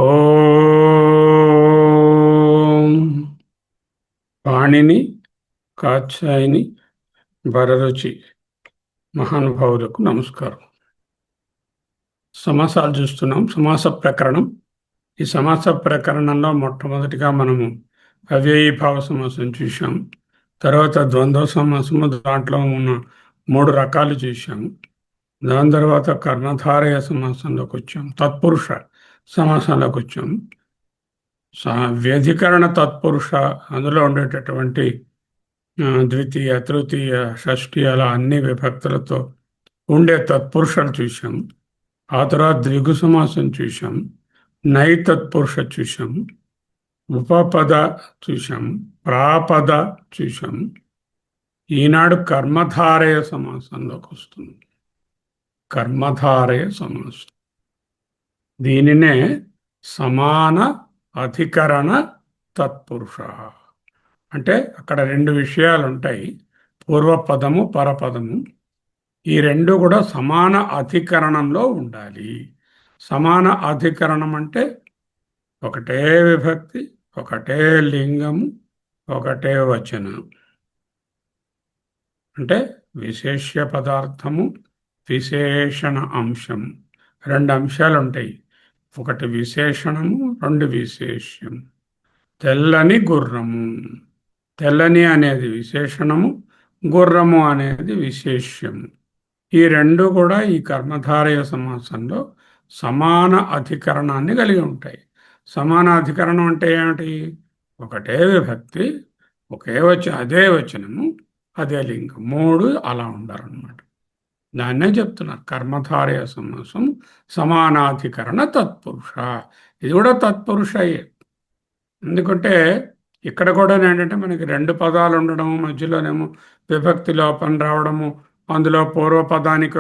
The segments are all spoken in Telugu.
ఓం పాణిని కాత్యాయని వరరుచి మహానుభావులకు నమస్కారం. సమాసాలు చూస్తున్నాం. సమాస ప్రకరణం. ఈ సమాస ప్రకరణంలో మొట్టమొదటిగా మనము అవ్యయీభావ సమాసం చూసాం. తర్వాత ద్వంద్వ సమాసము, దాంట్లో ఉన్న 3 రకాలు చూసాము. దాని తర్వాత కర్ణధారయ సమాసంలోకి వచ్చాం. తత్పురుష సమాసంలోకి వచ్చాం. వ్యధికరణ తత్పురుష, అందులో ఉండేటటువంటి ద్వితీయ, తృతీయ, షష్ఠి అలా అన్ని విభక్తులతో ఉండే తత్పురుషాలు చూసాం. ఆ తర్వాత ద్విగు సమాసం చూసాం. నై తత్పురుష చూసాం. ఉపపద చూసాం. ప్రాపద చూసాం. ఈనాడు కర్మధారయ సమాసంలోకి వస్తుంది. కర్మధారయ సమాసం, దీనినే సమాన అధికరణ తత్పురుష అంటే. అక్కడ 2 విషయాలు ఉంటాయి, పూర్వపదము, పరపదము. ఈ 2 కూడా సమాన అధికరణంలో ఉండాలి. సమాన అధికరణం అంటే ఒకటే విభక్తి, ఒకటే లింగము, ఒకటే వచనం. అంటే విశేష్య పదార్థము, విశేషణ అంశం, 2 అంశాలు ఉంటాయి. ఒకటి విశేషణము, 2 విశేష్యం. తెల్లని గుర్రము, తెల్లని అనేది విశేషణము, గుర్రము అనేది విశేష్యము. ఈ 2 కూడా ఈ కర్మధారయ సమాసంలో సమాన అధికరణాన్ని కలిగి ఉంటాయి. సమాన అధికరణం అంటే ఏమిటి? ఒకటే విభక్తి, అదే వచనము, అదే లింగం, 3 అలా ఉండాలన్నమాట. దాన్నే చెప్తున్నారు కర్మధారయ సమాసం సమానాధికరణ తత్పురుష. ఇది కూడా తత్పురుషయే. ఎందుకంటే ఇక్కడ కూడా ఏంటంటే మనకి 2 పదాలు ఉండడము, మధ్యలోనేమో విభక్తి లోపం రావడము, అందులో పూర్వపదానికి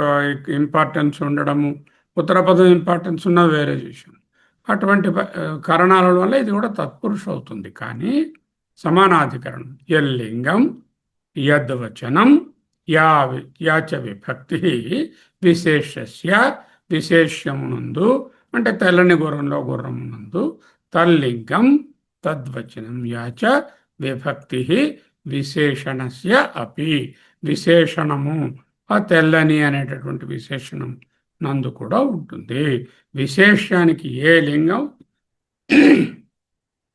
ఇంపార్టెన్స్ ఉండడము, ఉత్తర పదం ఇంపార్టెన్స్ ఉన్న వేరే విషయం. అటువంటి కారణాల వల్ల ఇది కూడా తత్పురుష అవుతుంది. కానీ సమానాధికరణం యల్లింగం యద్వచనం యాచ విభక్తి విశేషస్య, విశేష్యమునందు అంటే తెల్లని గుర్రంలో గుర్రమునందు, తల్లింగం తద్వచనం యాచ విభక్తి విశేషణస్య అపి, విశేషణము ఆ తెల్లని అనేటటువంటి విశేషణం నందు కూడా ఉంటుంది. విశేష్యానికి ఏ లింగం,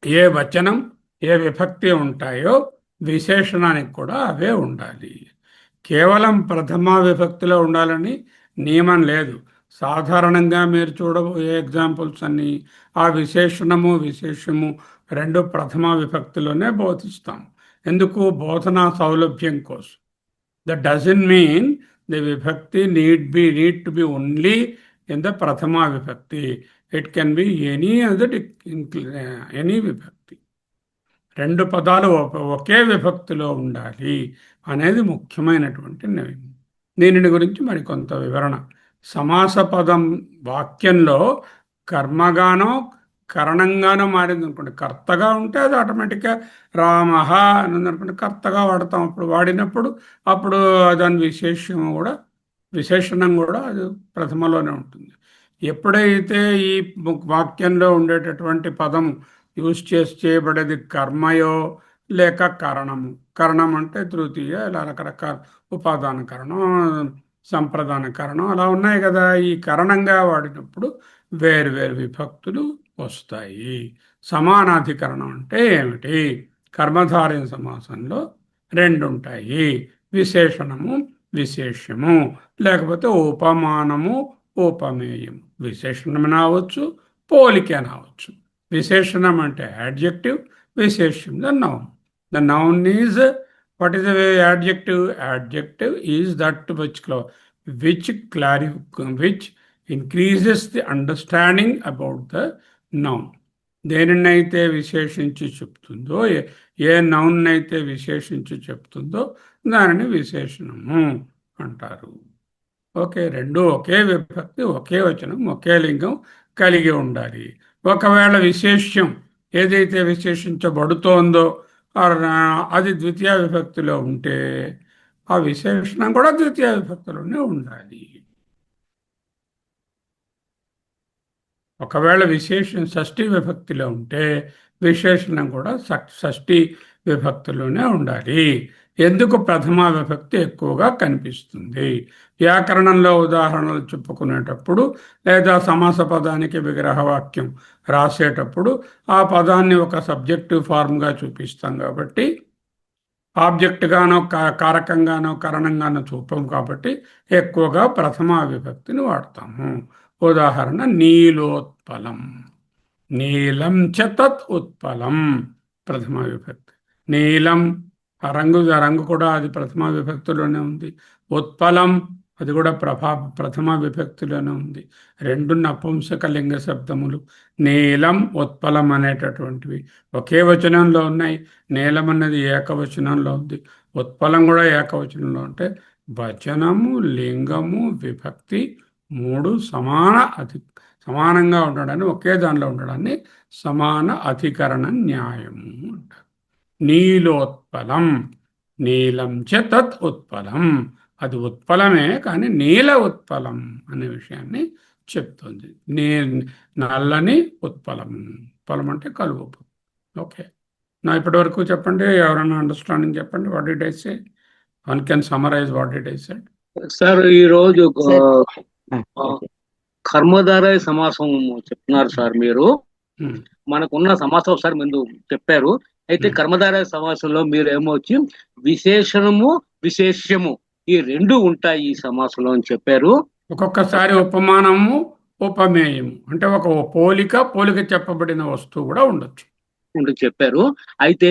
ఏ వచనం, ఏ విభక్తి ఉంటాయో విశేషణానికి కూడా అవే ఉండాలి. కేవలం ప్రథమ విభక్తిలో ఉండాలని నియమం లేదు. సాధారణంగా మీరు చూడబోయే ఎగ్జాంపుల్స్ అన్నీ ఆ విశేషణము, విశేషము 2 ప్రథమ విభక్తిలోనే బోధిస్తాం. ఎందుకు? బోధనా సౌలభ్యం కోసం. దట్ డజంట్ మీన్ ది విభక్తి need to be only in the ప్రథమ విభక్తి. ఇట్ కెన్ బి ఎనీ విభక్తి. 2 పదాలు ఒకే విభక్తిలో ఉండాలి అనేది ముఖ్యమైనటువంటి నిర్ణయం. దీనిని గురించి మరికొంత వివరణ. సమాస పదం వాక్యంలో కర్మగానో కరణంగానో మారింది అనుకోండి, కర్తగా ఉంటే అది ఆటోమేటిక్గా రామః అని అనుకుంటే కర్తగా వాడతాం. అప్పుడు వాడినప్పుడు అప్పుడు దాని విశేషణం కూడా అది ప్రథమలోనే ఉంటుంది. ఎప్పుడైతే ఈ వాక్యంలో ఉండేటటువంటి పదం యూజ్ చేయబడేది కర్మయో లేక కరణము, కరణం అంటే తృతీయ, ఇలా రకరకాల ఉపాదాన కరణం, సంప్రదాన కరణం అలా ఉన్నాయి కదా. ఈ కరణంగా వాడినప్పుడు వేరు విభక్తులు వస్తాయి. సమానాధికరణం అంటే ఏమిటి? కర్మధారయ సమాసంలో 2 ఉంటాయి, విశేషణము, విశేష్యము, లేకపోతే ఉపమానము, ఉపమేయము. విశేషణం అనవచ్చు, పోలిక అనవచ్చు. విశేషణం అంటే యాడ్జెక్టివ్, విశేష్యం the noun. The noun is, what is the adjective? Adjective is that which increases the understanding about the noun. దేనినైతే విశేషించి చెప్తుందో, ఏ నౌన్ అయితే విశేషించి చెప్తుందో దానిని విశేషణము అంటారు. ఓకే, 2 ఒకే విభక్తి, ఒకే వచనం, ఒకే లింగం కలిగి ఉండాలి. ఒకవేళ విశేష్యం ఏదైతే విశేషించబడుతోందో అది ద్వితీయ విభక్తిలో ఉంటే ఆ విశేషణం కూడా ద్వితీయ విభక్తిలోనే ఉండాలి. ఒకవేళ విశేషం షష్ఠీ విభక్తిలో ఉంటే విశేషణం కూడా షష్ఠీ విభక్తిలోనే ఉండాలి. ఎందుకు ప్రథమ విభక్తి ఎక్కువగా కనిపిస్తుంది? వ్యాకరణంలో ఉదాహరణలు చెప్పుకునేటప్పుడు లేదా సమాస పదానికి విగ్రహవాక్యం రాసేటప్పుడు ఆ పదాన్ని ఒక సబ్జెక్టివ్ ఫార్మ్గా చూపిస్తాం కాబట్టి, ఆబ్జెక్ట్గానో కారకంగానో కరణంగానో చూపం కాబట్టి ఎక్కువగా ప్రథమ విభక్తిని వాడతాము. ఉదాహరణ నీలోత్పలం, నీలం చ తత్ ఉత్పలం ప్రథమ విభక్తి. నీలం ఆ రంగు కూడా అది ప్రథమ విభక్తిలోనే ఉంది. ఉత్పలం అది కూడా ప్రథమ విభక్తిలోనే ఉంది. రెండు నపుంసక లింగ శబ్దములు నీలం ఉత్పలం అనేటటువంటివి ఒకే వచనంలో ఉన్నాయి. నీలం అనేది ఏకవచనంలో ఉంది, ఉత్పలం కూడా ఏకవచనంలో ఉంటే వచనము, లింగము, విభక్తి మూడు సమానంగా ఉండడాన్ని, ఒకే దానిలో ఉండడాన్ని సమాన అధికరణ న్యాయము అంటారు. నీలోత్పలం, నీలం చ తత్ ఉత్పలం, అది ఉత్పలమే కానీ నీల ఉత్పలం అనే విషయాన్ని చెప్తుంది. నల్లని ఉత్పలం, ఉత్పలం అంటే కలువ. ఓకే, నా ఇప్పటి వరకు చెప్పండి, ఎవరైనా అండర్స్టాండింగ్ చెప్పండి. What did I say? One can summarize what did I said. Sir ఈరోజు కర్మధారయ సమాసం చెప్తున్నారు సార్ మీరు. మనకున్న సమాసం సార్ ముందు చెప్పారు. అయితే కర్మధారయ సమాసంలో మీరు ఏమొచ్చి విశేషణము విశేష్యము ఈ రెండు ఉంటాయి ఈ సమాసంలో అని చెప్పారు. ఒక్కొక్కసారి ఉపమానము ఉపమేయము అంటే ఒక పోలిక చెప్పబడిన వస్తువు కూడా ఉండొచ్చు చెప్పారు. అయితే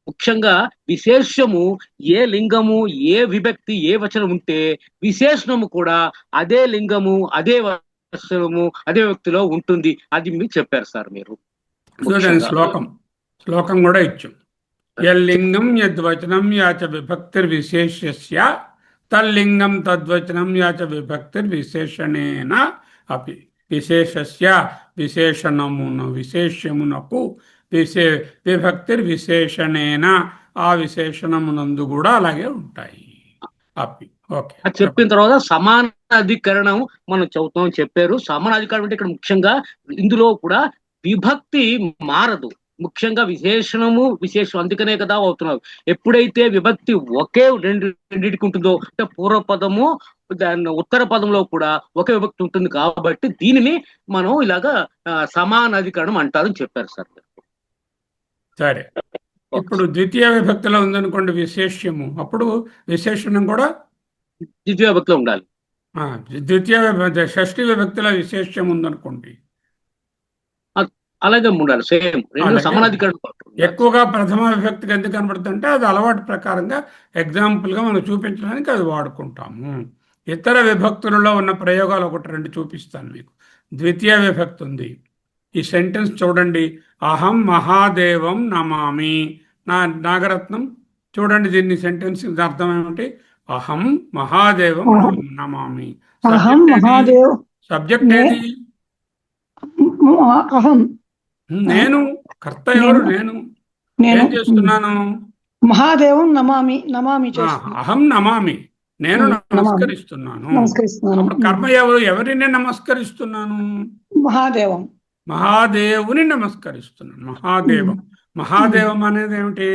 ముఖ్యంగా విశేషము ఏ లింగము, ఏ విభక్తి, ఏ వచనం ఉంటే విశేషణము కూడా అదే లింగము, అదే వచనము, అదే వ్యక్తిలో ఉంటుంది. అది మీరు చెప్పారు సార్ మీరు. శ్లోకం కూడా ఇచ్చాం. యల్లింగం యద్వచనం యాచ విభక్తిర్విశేష్య తల్లింగం తద్వచనం యాచ విభక్తిర్విశేషణేన అపి. విశేషస్య విశేషమునకు విభక్తిర్విశేషణేన ఆ విశేషణమునందు కూడా అలాగే ఉంటాయి. అపి. ఓకే, చెప్పిన తర్వాత సమాన అధికరణం మనం చదువుతామని చెప్పారు. సమాన అధికరణం అంటే ఇక్కడ ముఖ్యంగా ఇందులో కూడా విభక్తి మారదు. ముఖ్యంగా విశేషణము విశేషం అందుకనే కదా అవుతున్నారు. ఎప్పుడైతే విభక్తి ఒకే రెండింటికి ఉంటుందో అంటే పూర్వపదము దాని ఉత్తర పదంలో కూడా ఒకే విభక్తి ఉంటుంది కాబట్టి దీనిని మనం ఇలాగా సమానాధికరణం అంటారని చెప్పారు సార్. సరే, ఇప్పుడు ద్వితీయ విభక్తిలో ఉందనుకోండి విశేష్యము, అప్పుడు విశేషణం కూడా ద్వితీయ విభక్తిలో ఉండాలి. షష్ఠీ విభక్తిలో విశేష్యం ఉందనుకోండి అలాగే ఉండాలి. సేమ్ రెండు సమానాధికరణం. ఎక్కువగా ప్రథమ విభక్తికి ఎందుకు కనబడుతుంటే అది అలవాటు ప్రకారంగా ఎగ్జాంపుల్గా మనం చూపించడానికి అది వాడుకుంటాము. ఇతర విభక్తులలో ఉన్న ప్రయోగాలు ఒకటి రెండు చూపిస్తాను మీకు. ద్వితీయ విభక్తి ఉంది. ఈ సెంటెన్స్ చూడండి, అహం మహాదేవం నమామి. నాగరత్నం చూడండి, దీన్ని సెంటెన్స్ అర్థం ఏమిటి? అహం మహాదేవం నమామి. సబ్జెక్ట్ ఏది? నేను. కర్త ఎవరు? నేను. ఏం చేస్తున్నాను? మహాదేవం నమామి. అహం నమామి, నేను నమస్కరిస్తున్నాను. అప్పుడు కర్మ ఎవరిని నమస్కరిస్తున్నాను? మహాదేవుని నమస్కరిస్తున్నాను. మహాదేవం అనేది ఏమిటి?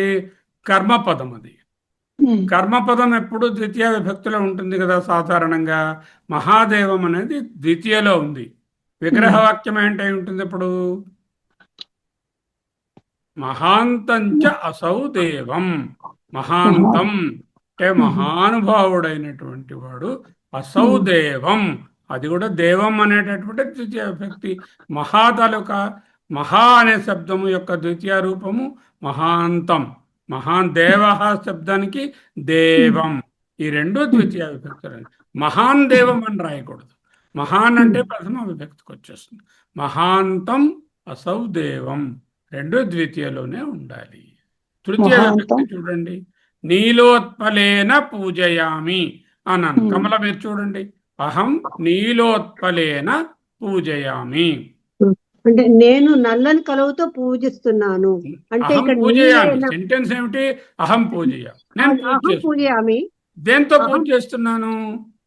కర్మపదం. అది కర్మపదం ఎప్పుడు ద్వితీయ విభక్తిలో ఉంటుంది కదా సాధారణంగా. మహాదేవం అనేది ద్వితీయలో ఉంది. విగ్రహవాక్యం ఏంటై ఉంటుంది ఇప్పుడు? మహాంతంచ అసౌ దేవం. మహాంతం అంటే మహానుభావుడైనటువంటి వాడు. అసౌ దేవం, అది కూడా దేవం అనేటటువంటి ద్వితీయ విభక్తి. మహా అనే శబ్దము యొక్క ద్వితీయ రూపము మహాంతం. మహాన్ దేవ శబ్దానికి దేవం, ఈ రెండు ద్వితీయ విభక్తులు. మహాన్ దేవం అని రాయకూడదు. మహాన్ అంటే ప్రథమ విభక్తికి వచ్చేస్తుంది. మహాంతం అసౌ దేవం రెండు ద్వితీయలోనే ఉండాలి. తృతీయ విభక్తి చూడండి, నీలోత్పలేన పూజయామి అన్నాను. కమల మీరు చూడండి, అహం నీలోత్పలేన పూజయామి అంటే నేను నల్లని కలువతో పూజిస్తున్నాను. అంటే ఇక్కడ పూజయామి సెంటెన్స్ ఏమిటి? అహం పూజయామి, నేను పూజయామి. దేంతో పూజ చేస్తున్నాను?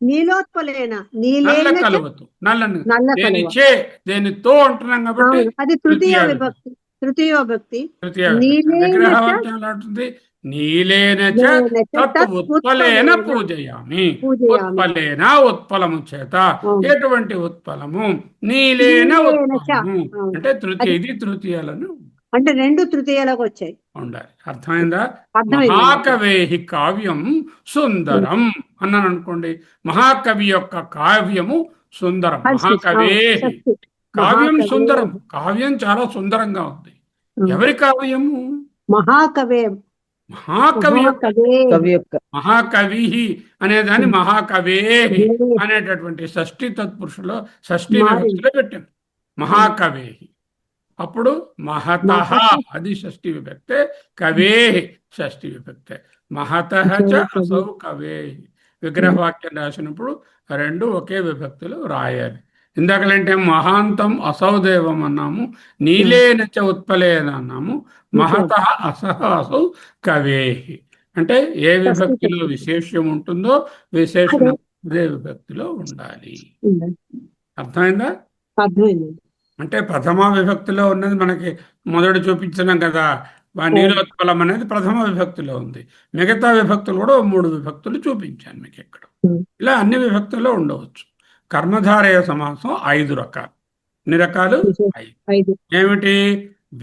నీలోత్పలేన నల్ల నీలేన చ కలువతో, నల్లని నల్ల కలువ. దేనిచే, దేనితో అంటున్నాం కాబట్టి అవును, అది తృతీయ విభక్తి. తృతీయ విభక్తి. తృతీయ విభక్తి. నీలేన చ విగ్రహవాక్యం ఎలా ఉంటుంది? నీలేన చ నీలేన చ తత్ తత్ ఉత్పలేన ఉత్పలేన పూజయామి. పూజయామి. ఉత్పలేన ఉత్పలము చేత. అవును. ఎటువంటి ఉత్పలము? నీలేన నీలేన చ. ఉత్పలము. అవును. అంటే తృతీయ, అది ఇది తృతీయాలను అంటే రెండు తృతీయాలకు వచ్చాయి. ఉండాలి. అర్థమైందా? అర్థమైంది. మహాకవేహి కావ్యం సుందరం అన్నాను అనుకోండి, మహాకవి యొక్క కావ్యము సుందరం. మహాకవేహి షష్ఠి. కావ్యం మహాకవే. సుందరం. కావ్యం చాలా సుందరంగా ఉంది. ఎవరి కావ్యము? మహాకవే. మహాకవి యొక్క. మహాకవే. కవి యొక్క మహాకవి అనేదాన్ని మహాకవే అనేటటువంటి షష్ఠి తత్పురుషులో షష్ఠి మారింది. విభక్తిలో పెట్టాం. మహాకవే. అప్పుడు మహతః అది షష్ఠి విభక్తే, కవే షష్ఠి విభక్తే. మహతః చ అసౌ కవే. విగ్రహవాక్యం రాసినప్పుడు రెండు ఒకే విభక్తులు రాయాలి. ఇందాకలంటే మహాంతం అసౌదేవం అన్నాము, నీలేన చ ఉత్పలేన అన్నాము, మహతః అసహ అసౌ కవే. అంటే ఏ విభక్తిలో విశేష్యం ఉంటుందో విశేషణం అదే విభక్తిలో ఉండాలి. అర్థమైందా? అర్థమైంది. అంటే ప్రథమ విభక్తిలో ఉన్నది మనకి మొదటి చూపించినాం కదా, నీలోత్పలం అనేది ప్రథమ విభక్తిలో ఉంది. మిగతా విభక్తులు కూడా 3 విభక్తులు చూపించాను మీకు ఇక్కడ. ఇలా అన్ని విభక్తుల్లో ఉండవచ్చు. కర్మధారయ సమాసం 5 రకాలు. ఎన్ని రకాలు? 5. ఏమిటి?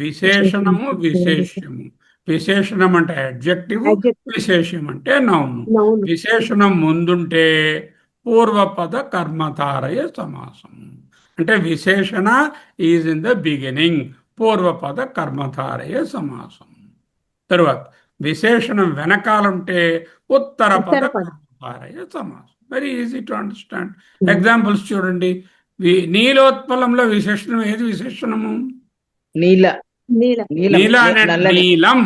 విశేషణము, విశేష్యము. విశేషణం అంటే అడ్జెక్టివ్, విశేష్యం అంటే నౌన్. విశేషణం ముందుంటే పూర్వపద కర్మధారయ సమాసం. అంటే విశేషణ ఈజ్ ఇన్ ద బిగినింగ్, పూర్వపద కర్మధారయ సమాసం. తరువాత విశేషణం వెనకాలంటే ఉత్తరపద కర్మధారయ సమాసం. Very easy to understand. Examples చూడండి. నీలోత్పలంలో విశేషణం ఏది? విశేషణము నీల. నీల నీలం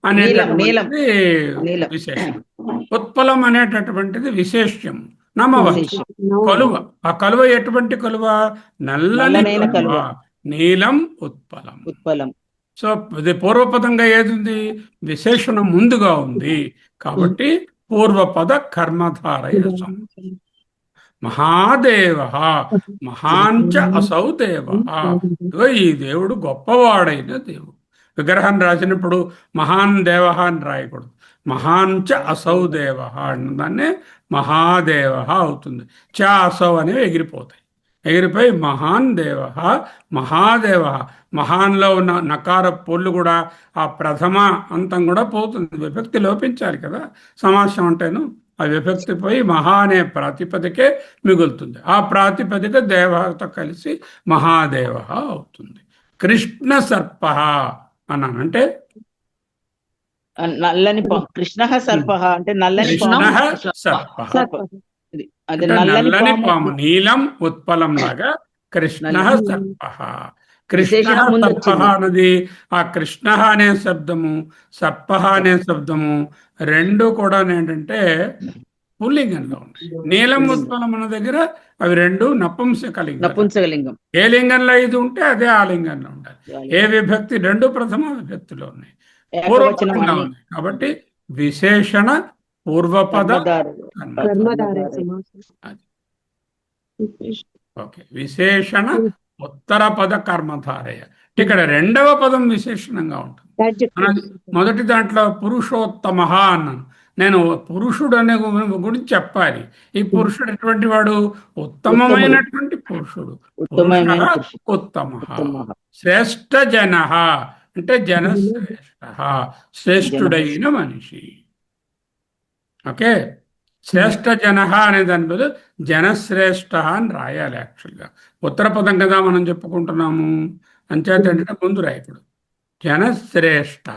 అనేటటువంటిది విశేషణం. ఉత్పలం అనేటటువంటిది విశేష్యం, నామవాచకం. కలువ. ఆ కలువ ఎటువంటి కలువ? నల్లని కలువ. నీలం ఉత్పలం. సో ఇది పూర్వపదంగా ఏది ఉంది? విశేషణం ముందుగా ఉంది కాబట్టి పూర్వపద కర్మధారయ సమాసం. మహాదేవ మహాంచ అసౌ దేవ. ఈ దేవుడు గొప్పవాడైన దేవుడు. విగ్రహం రాసినప్పుడు మహాన్ దేవ అని రాయకూడదు. మహాంచ అసౌ దేవ అన్నదాన్నే మహాదేవ అవుతుంది. చ అసౌ అనేవి ఎగిరిపోతాయి. ఎగిరిపోయి మహాన్ దేవ మహాదేవ. మహాన్లో ఉన్న నకార పొల్లు కూడా ఆ ప్రథమ అంతం కూడా పోతుంది. విభక్తి లోపించాలి కదా సమాసం అంటేను. ఆ విభక్తి పోయి మహా అనే ప్రాతిపదికే మిగులుతుంది. ఆ ప్రాతిపదిక దేవతో కలిసి మహాదేవ అవుతుంది. కృష్ణ సర్ప అన్నాను అంటే నల్లని కృష్ణ సర్ప అంటే నల్లని సర్ప. నల్లని పాము. నీలం ఉత్పలం లాగా కృష్ణ సర్ప. కృష్ణ సర్ప అన్నది ఆ కృష్ణ అనే శబ్దము, సర్ప అనే శబ్దము రెండు కూడా ఏంటంటే పుల్లింగంలో ఉన్నాయి. నీలం ఉత్పలం అన్న దగ్గర అవి రెండు నపుంసకలింగం. ఏ లింగంలో ఇది ఉంటే అదే ఆ లింగంలో ఉండాలి. ఏ విభక్తి? రెండు ప్రథమ విభక్తిలో ఉన్నాయి, పూర్వపదంగా ఉన్నాయి. కాబట్టి విశేషణ పూర్వపద ఓకే. విశేషణ ఉత్తర పద కర్మధారయ. ఇక్కడ రెండవ పదం విశేషణంగా ఉంటుంది. మొదటి దాంట్లో పురుషోత్తమ అన్నాను. నేను పురుషుడు అనే గురించి చెప్పాలి. ఈ పురుషుడు ఎటువంటి వాడు? ఉత్తమమైనటువంటి పురుషుడు. ఉత్తమ. శ్రేష్ఠ జన అంటే జనశ్రేష్ఠ, శ్రేష్ఠుడైన మనిషి. ఓకే. శ్రేష్ఠ జన అనే దాని బదులు జనశ్రేష్ఠ అని రాయాలి. యాక్చువల్గా ఉత్తర పదం కదా మనం చెప్పుకుంటున్నాము. అంచేత ఏంటంటే ముందు రాయకూడదు. జనశ్రేష్ఠ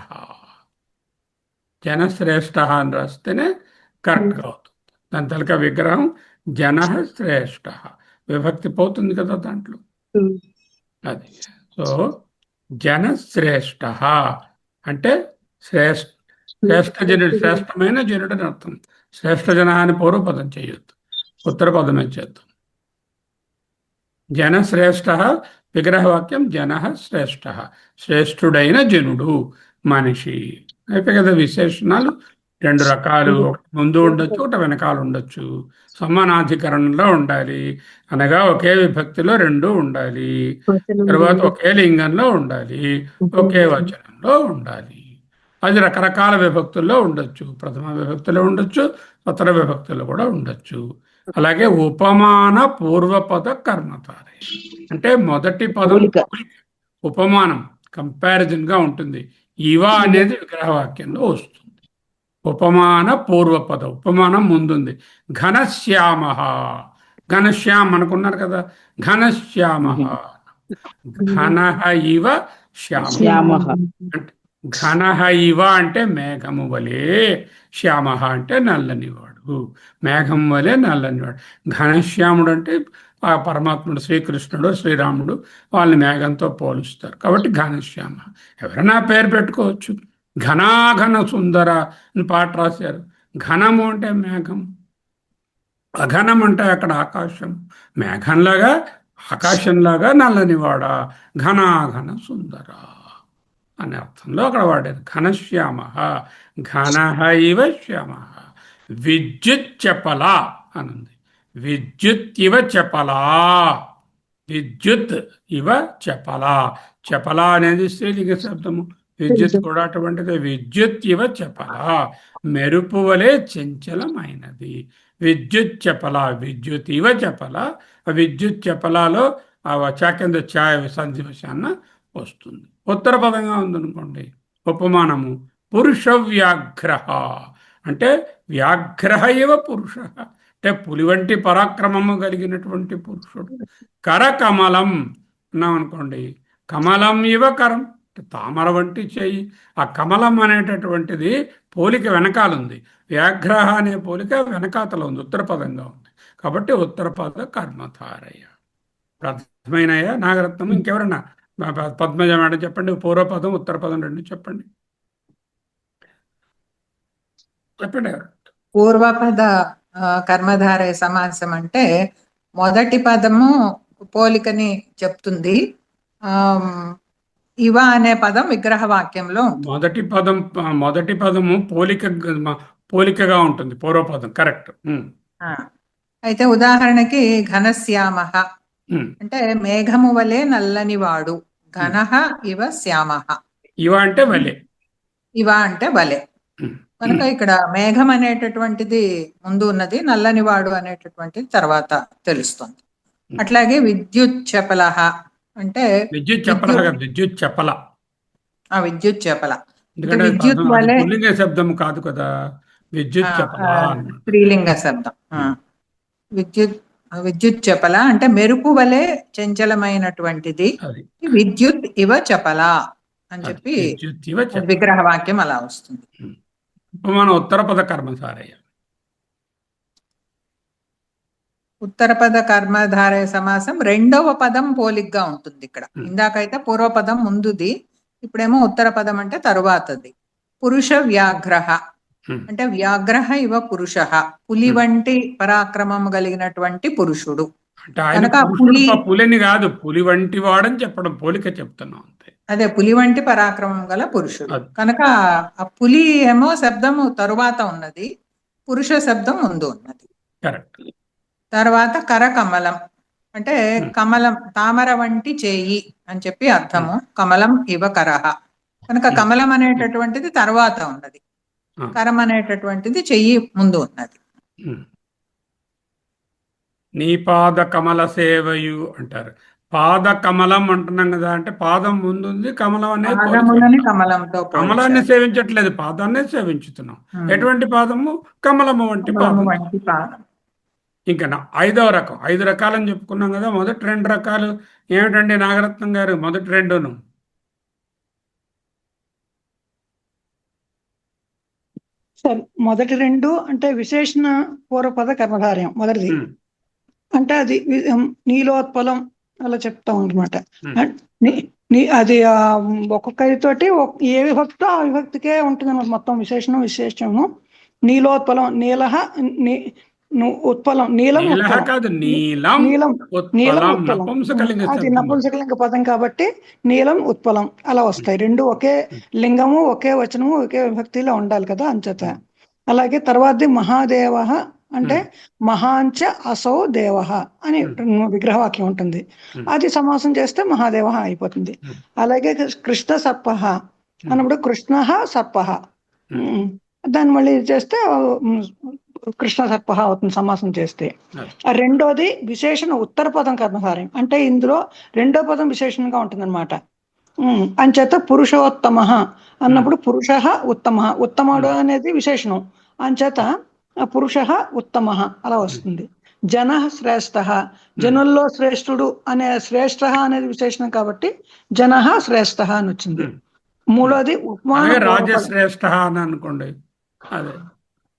అని రాస్తేనే కరెక్ట్గా అవుతుంది. దాని తలక విగ్రహం జనశ్రేష్ఠ. విభక్తి పోతుంది కదా దాంట్లో. అది. సో జనశ్రేష్ఠ అంటే శ్రేష్ఠ జనుడు, శ్రేష్టమైన జనుడు అని అర్థం. శ్రేష్ఠ జన అని పూర్వపదం చేయొద్దు, ఉత్తర పదమే చేద్దాం. జనశ్రేష్ఠ విగ్రహవాక్యం జన శ్రేష్ఠ, శ్రేష్ఠుడైన జనుడు, మనిషి. అయిపోయి కదా విశేషణాలు. రెండు రకాలు, ఒకటి ముందు ఉండొచ్చు, ఒకటి వెనకాల ఉండొచ్చు. సమానాధికరణంలో ఉండాలి, అనగా ఒకే విభక్తిలో రెండు ఉండాలి. తర్వాత ఒకే లింగంలో ఉండాలి, ఒకే వచనంలో ఉండాలి. అది రకరకాల విభక్తుల్లో ఉండొచ్చు, ప్రథమ విభక్తిలో ఉండొచ్చు, ఉత్తర విభక్తిలో కూడా ఉండొచ్చు. అలాగే ఉపమాన పూర్వపద కర్మధారయ అంటే మొదటి పదం పోలిక. ఉపమానం, కంపారిజన్ గా ఉంటుంది. ఇవ అనేది విగ్రహవాక్యంలో వస్తుంది. ఉపమాన పూర్వపద, ఉపమానం ముందుంది. ఘనశ్యామ, ఘనశ్యామ్ అనుకున్నారు కదా, ఘనశ్యామ, ఘన ఇవ శ్యామ. శ్యామః. అంటే ఘన ఇవ అంటే మేఘము వలె, శ్యామ అంటే నల్లనివాడు, మేఘం వలె నల్లనివాడు. ఘనశ్యాముడు అంటే ఆ పరమాత్ముడు, శ్రీకృష్ణుడు, శ్రీరాముడు, వాళ్ళని మేఘంతో పోలుస్తారు కాబట్టి ఘనశ్యామ. ఎవరైనా పేరు పెట్టుకోవచ్చు. ఘనాఘన సుందర అని పాట రాశారు. ఘనము అంటే మేఘం, అఘనం అంటే అక్కడ ఆకాశం. మేఘంలాగా ఆకాశంలాగా నల్లనివాడా, ఘనాఘన సుందర అనే అర్థంలో అక్కడ వాడారు. ఘనశ్యామ, ఘన ఇవ శ్యామ. విద్యుత్ చపల అనుంది. విద్యుత్ ఇవ చపలా, విద్యుత్ ఇవ చపల. చపల అనేది స్త్రీలింగ శబ్దము, విద్యుత్ కూడా అటువంటిది. విద్యుత్ ఇవ చపల, మెరుపు వలె చంచలమైనది. విద్యుత్ చపల, విద్యుత్ ఇవ చపల. విద్యుత్ చపలలో ఆ చాకింద ఛాయ సంధివశాన వస్తుంది. ఉత్తర పదంగా ఉందనుకోండి, ఉపమానము పురుష వ్యాఘ్ర అంటే వ్యాఘ్ర ఇవ పురుష అంటే పులి వంటి పరాక్రమము కలిగినటువంటి పురుషుడు. కరకమలం అన్నాం అనుకోండి, కమలం ఇవ కరం అంటే తామర వంటి చెయ్యి. ఆ కమలం అనేటటువంటిది పోలిక వెనకాలుంది, వ్యాఘ్ర అనే పోలిక వెనకాతలో ఉంది, ఉత్తర పదంగా ఉంది. కాబట్టి ఉత్తర పద కర్మధారయ. ప్రథమైనయ నాగరత్నం. ఇంకెవరన్నా పద్మజ మేడం చెప్పండి, పూర్వపదం ఉత్తర పదం రెండు చెప్పండి. చెప్పండి ఎవరు. పూర్వపద కర్మధారయ సమాసం అంటే మొదటి పదము పోలికని చెప్తుంది. ఇవ అనే పదం విగ్రహ వాక్యంలో ఉంటుంది. మొదటి పదము పోలికగా ఉంటుంది, పూర్వపదం కరెక్ట్. అయితే ఉదాహరణకి ఘనశ్యామ అంటే మేఘము వలె నల్లని వాడు. ఘనః ఇవ శ్యామః. ఇవ అంటే వలె, ఇవ అంటే వలె. కనుక ఇక్కడ మేఘం అనేటటువంటిది ముందు ఉన్నది, నల్లని వాడు అనేటటువంటిది తర్వాత తెలుస్తుంది. అట్లాగే విద్యుత్ చపల అంటే విద్యుత్ చపల, విద్యుత్ చపల, విద్యుత్ చపల ఎందుకంటే విద్యుత్ వలె పుల్లింగ శబ్దం కాదు కదా, విద్యుత్ చపల స్త్రీలింగ శబ్దం. విద్యుత్ చపల అంటే మెరుపు వలె చంచలమైనటువంటిది. విద్యుత్ ఇవ చపల అని చెప్పి విగ్రహ వాక్యం అలా వస్తుంది. ఉపమాన ఉత్తర పద కర్మధారయ. ఉత్తర పద కర్మధారయ సమాసం రెండవ పదం పోలిగ్గా ఉంటుంది ఇక్కడ. ఇందాకైతే పూర్వపదం ముందుది, ఇప్పుడేమో ఉత్తర పదం అంటే తరువాతది. పురుష వ్యాఘ్రః అంటే వ్యాఘ్రః ఇవ పురుషః పులి వంటి పరాక్రమం కలిగినటువంటి పురుషుడు. పులిని కాదు, పులి వంటి వాడని చెప్పడం, పోలిక చెప్తున్నాం అంతే. అదే పులి వంటి పరాక్రమం గల పురుషుడు కనుక ఆ పులి ఏమో శబ్దము తరువాత ఉన్నది, పురుష శబ్దం ముందు ఉన్నది. కరెక్ట్. తర్వాత కరకమలం అంటే కమలం తామర వంటి చేయి అని చెప్పి అర్థము. కమలం ఇవ కరః కనుక కమలం అనేటటువంటిది తర్వాత ఉన్నది, కరం అనేటటువంటిది చెయ్యి ముందు ఉన్నది. నీ పాద కమల సేవయు అంటారు. పాద కమలం అంటున్నాం కదా, అంటే పాదం ముందుంది, కమలం అనేది కమలంతో కమలాన్ని సేవించట్లేదు, పాదాన్ని సేవించుతున్నాం. ఎటువంటి పాదము? కమలము వంటి పాదం. ఇంకా 5వ రకం, 5 రకాలని చెప్పుకున్నాం కదా. మొదటి 2 రకాలు ఏమిటండి నాగరత్నం గారు? మొదటి 2ను సార్, మొదటి 2 అంటే విశేషణ పూర్వపద కర్మధారయం. మొదటిది అంటే అది నీలోత్పలం అలా చెప్తాం అనమాట. అది ఒక్కొక్కరితోటి ఏ విభక్తో ఆ విభక్తికే ఉంటుంది అనమాట. మొత్తం విశేషణము నీలోత్పలం, నీలహ ఉత్పలం, నీలం కాదు, నీలం ఉత్పలం, అది నపుంసకలింగ పదం కాబట్టి నీలం ఉత్పలం అలా వస్తాయి. 2 ఒకే లింగము, ఒకే వచనము, ఒకే విభక్తిలో ఉండాలి కదా, అంచేత అలాగే తర్వాతది మహాదేవ అంటే మహాంచ అసౌ దేవ అని విగ్రహవాక్యం ఉంటుంది. అది సమాసం చేస్తే మహాదేవ అయిపోతుంది. అలాగే కృష్ణ సర్ప అన్నప్పుడు కృష్ణ సర్ప, దాన్ని మళ్ళీ చేస్తే కృష్ణ సర్ప అవుతుంది సమాసం చేస్తే. రెండోది విశేషణ ఉత్తర పదం కర్మధారయం, అంటే ఇందులో రెండో పదం విశేషణంగా ఉంటుంది అనమాట. అంచేత పురుషోత్తమ అన్నప్పుడు పురుష ఉత్తమ, ఉత్తముడు అనేది విశేషణం, అంచేత పురుష ఉత్తమ అలా వస్తుంది. జన శ్రేష్ఠ, జనుల్లో శ్రేష్ఠుడు అనే శ్రేష్ఠ అనేది విశేషణం కాబట్టి జన శ్రేష్ఠ అని వచ్చింది. మూడోది ఉపమాన రాజశ్రేష్ఠ అని అనుకోండి, అదే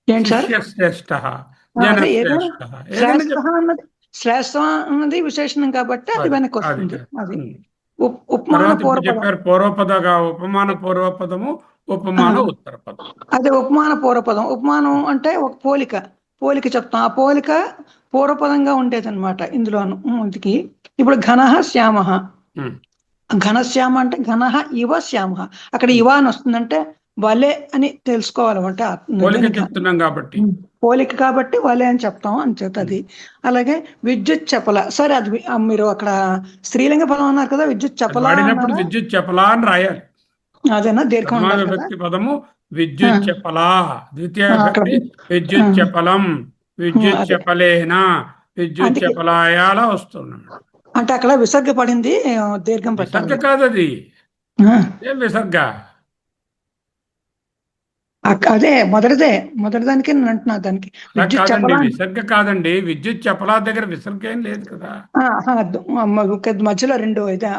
ఏంటి సార్? శ్రేష్ఠ, అదే ఏదైనా శ్రేష్ఠ అన్నది శ్రేష్ఠ అన్నది విశేషణం కాబట్టి అది వెనక్కి వస్తుంది. అది ఉపమాన పూర్వపదం. చెప్పారు పూర్వపదగా ఉపమాన పూర్వపదము, ఉపమాన ఉత్తర పదం. అదే ఉపమాన పూర్వపదం. ఉపమానం అంటే ఒక పోలిక, పోలిక చెప్తాం. ఆ పోలిక పూర్వపదంగా ఉండేది అనమాట ఇందులోను. ఇందుకి ఇప్పుడు ఘన శ్యామ, ఘనశ్యామ అంటే ఘన ఇవ శ్యామ, అక్కడ ఇవ అని వస్తుందంటే వలే అని తెలుసుకోవాలంటే పోలిక చెప్తున్నాం కాబట్టి, పోలిక కాబట్టి వలే అని చెప్తాం అని చేత అది. అలాగే విద్యుత్ చపల, సరే అది మీరు అక్కడ స్త్రీలింగ పదం అన్నారు కదా, విద్యుత్ చపల విద్యుత్ చపలా అని రాయాలి. అదేనా దీర్ఘం విభక్తి పదము విద్యుత్ చపలా, ద్వితీయ విభక్తి విద్యుత్ చపలం, విద్యుత్ చపలేనా, విద్యుత్ చపలాయాల వస్తున్నాడు. అంటే అక్కడ విసర్గ పడింది, దీర్ఘం విసర్గ పెట్టాలి. కాదు అది, ఏం విసర్గ? అదే మొదటి దానికి నేను అంటున్నా, దానికి విద్యుత్ కాదండి, చపల విసర్గ కాదండి, విద్యుత్ చపలా దగ్గర విసర్గ ఏం లేదు కదా. మధ్యలో రెండు ఇదే.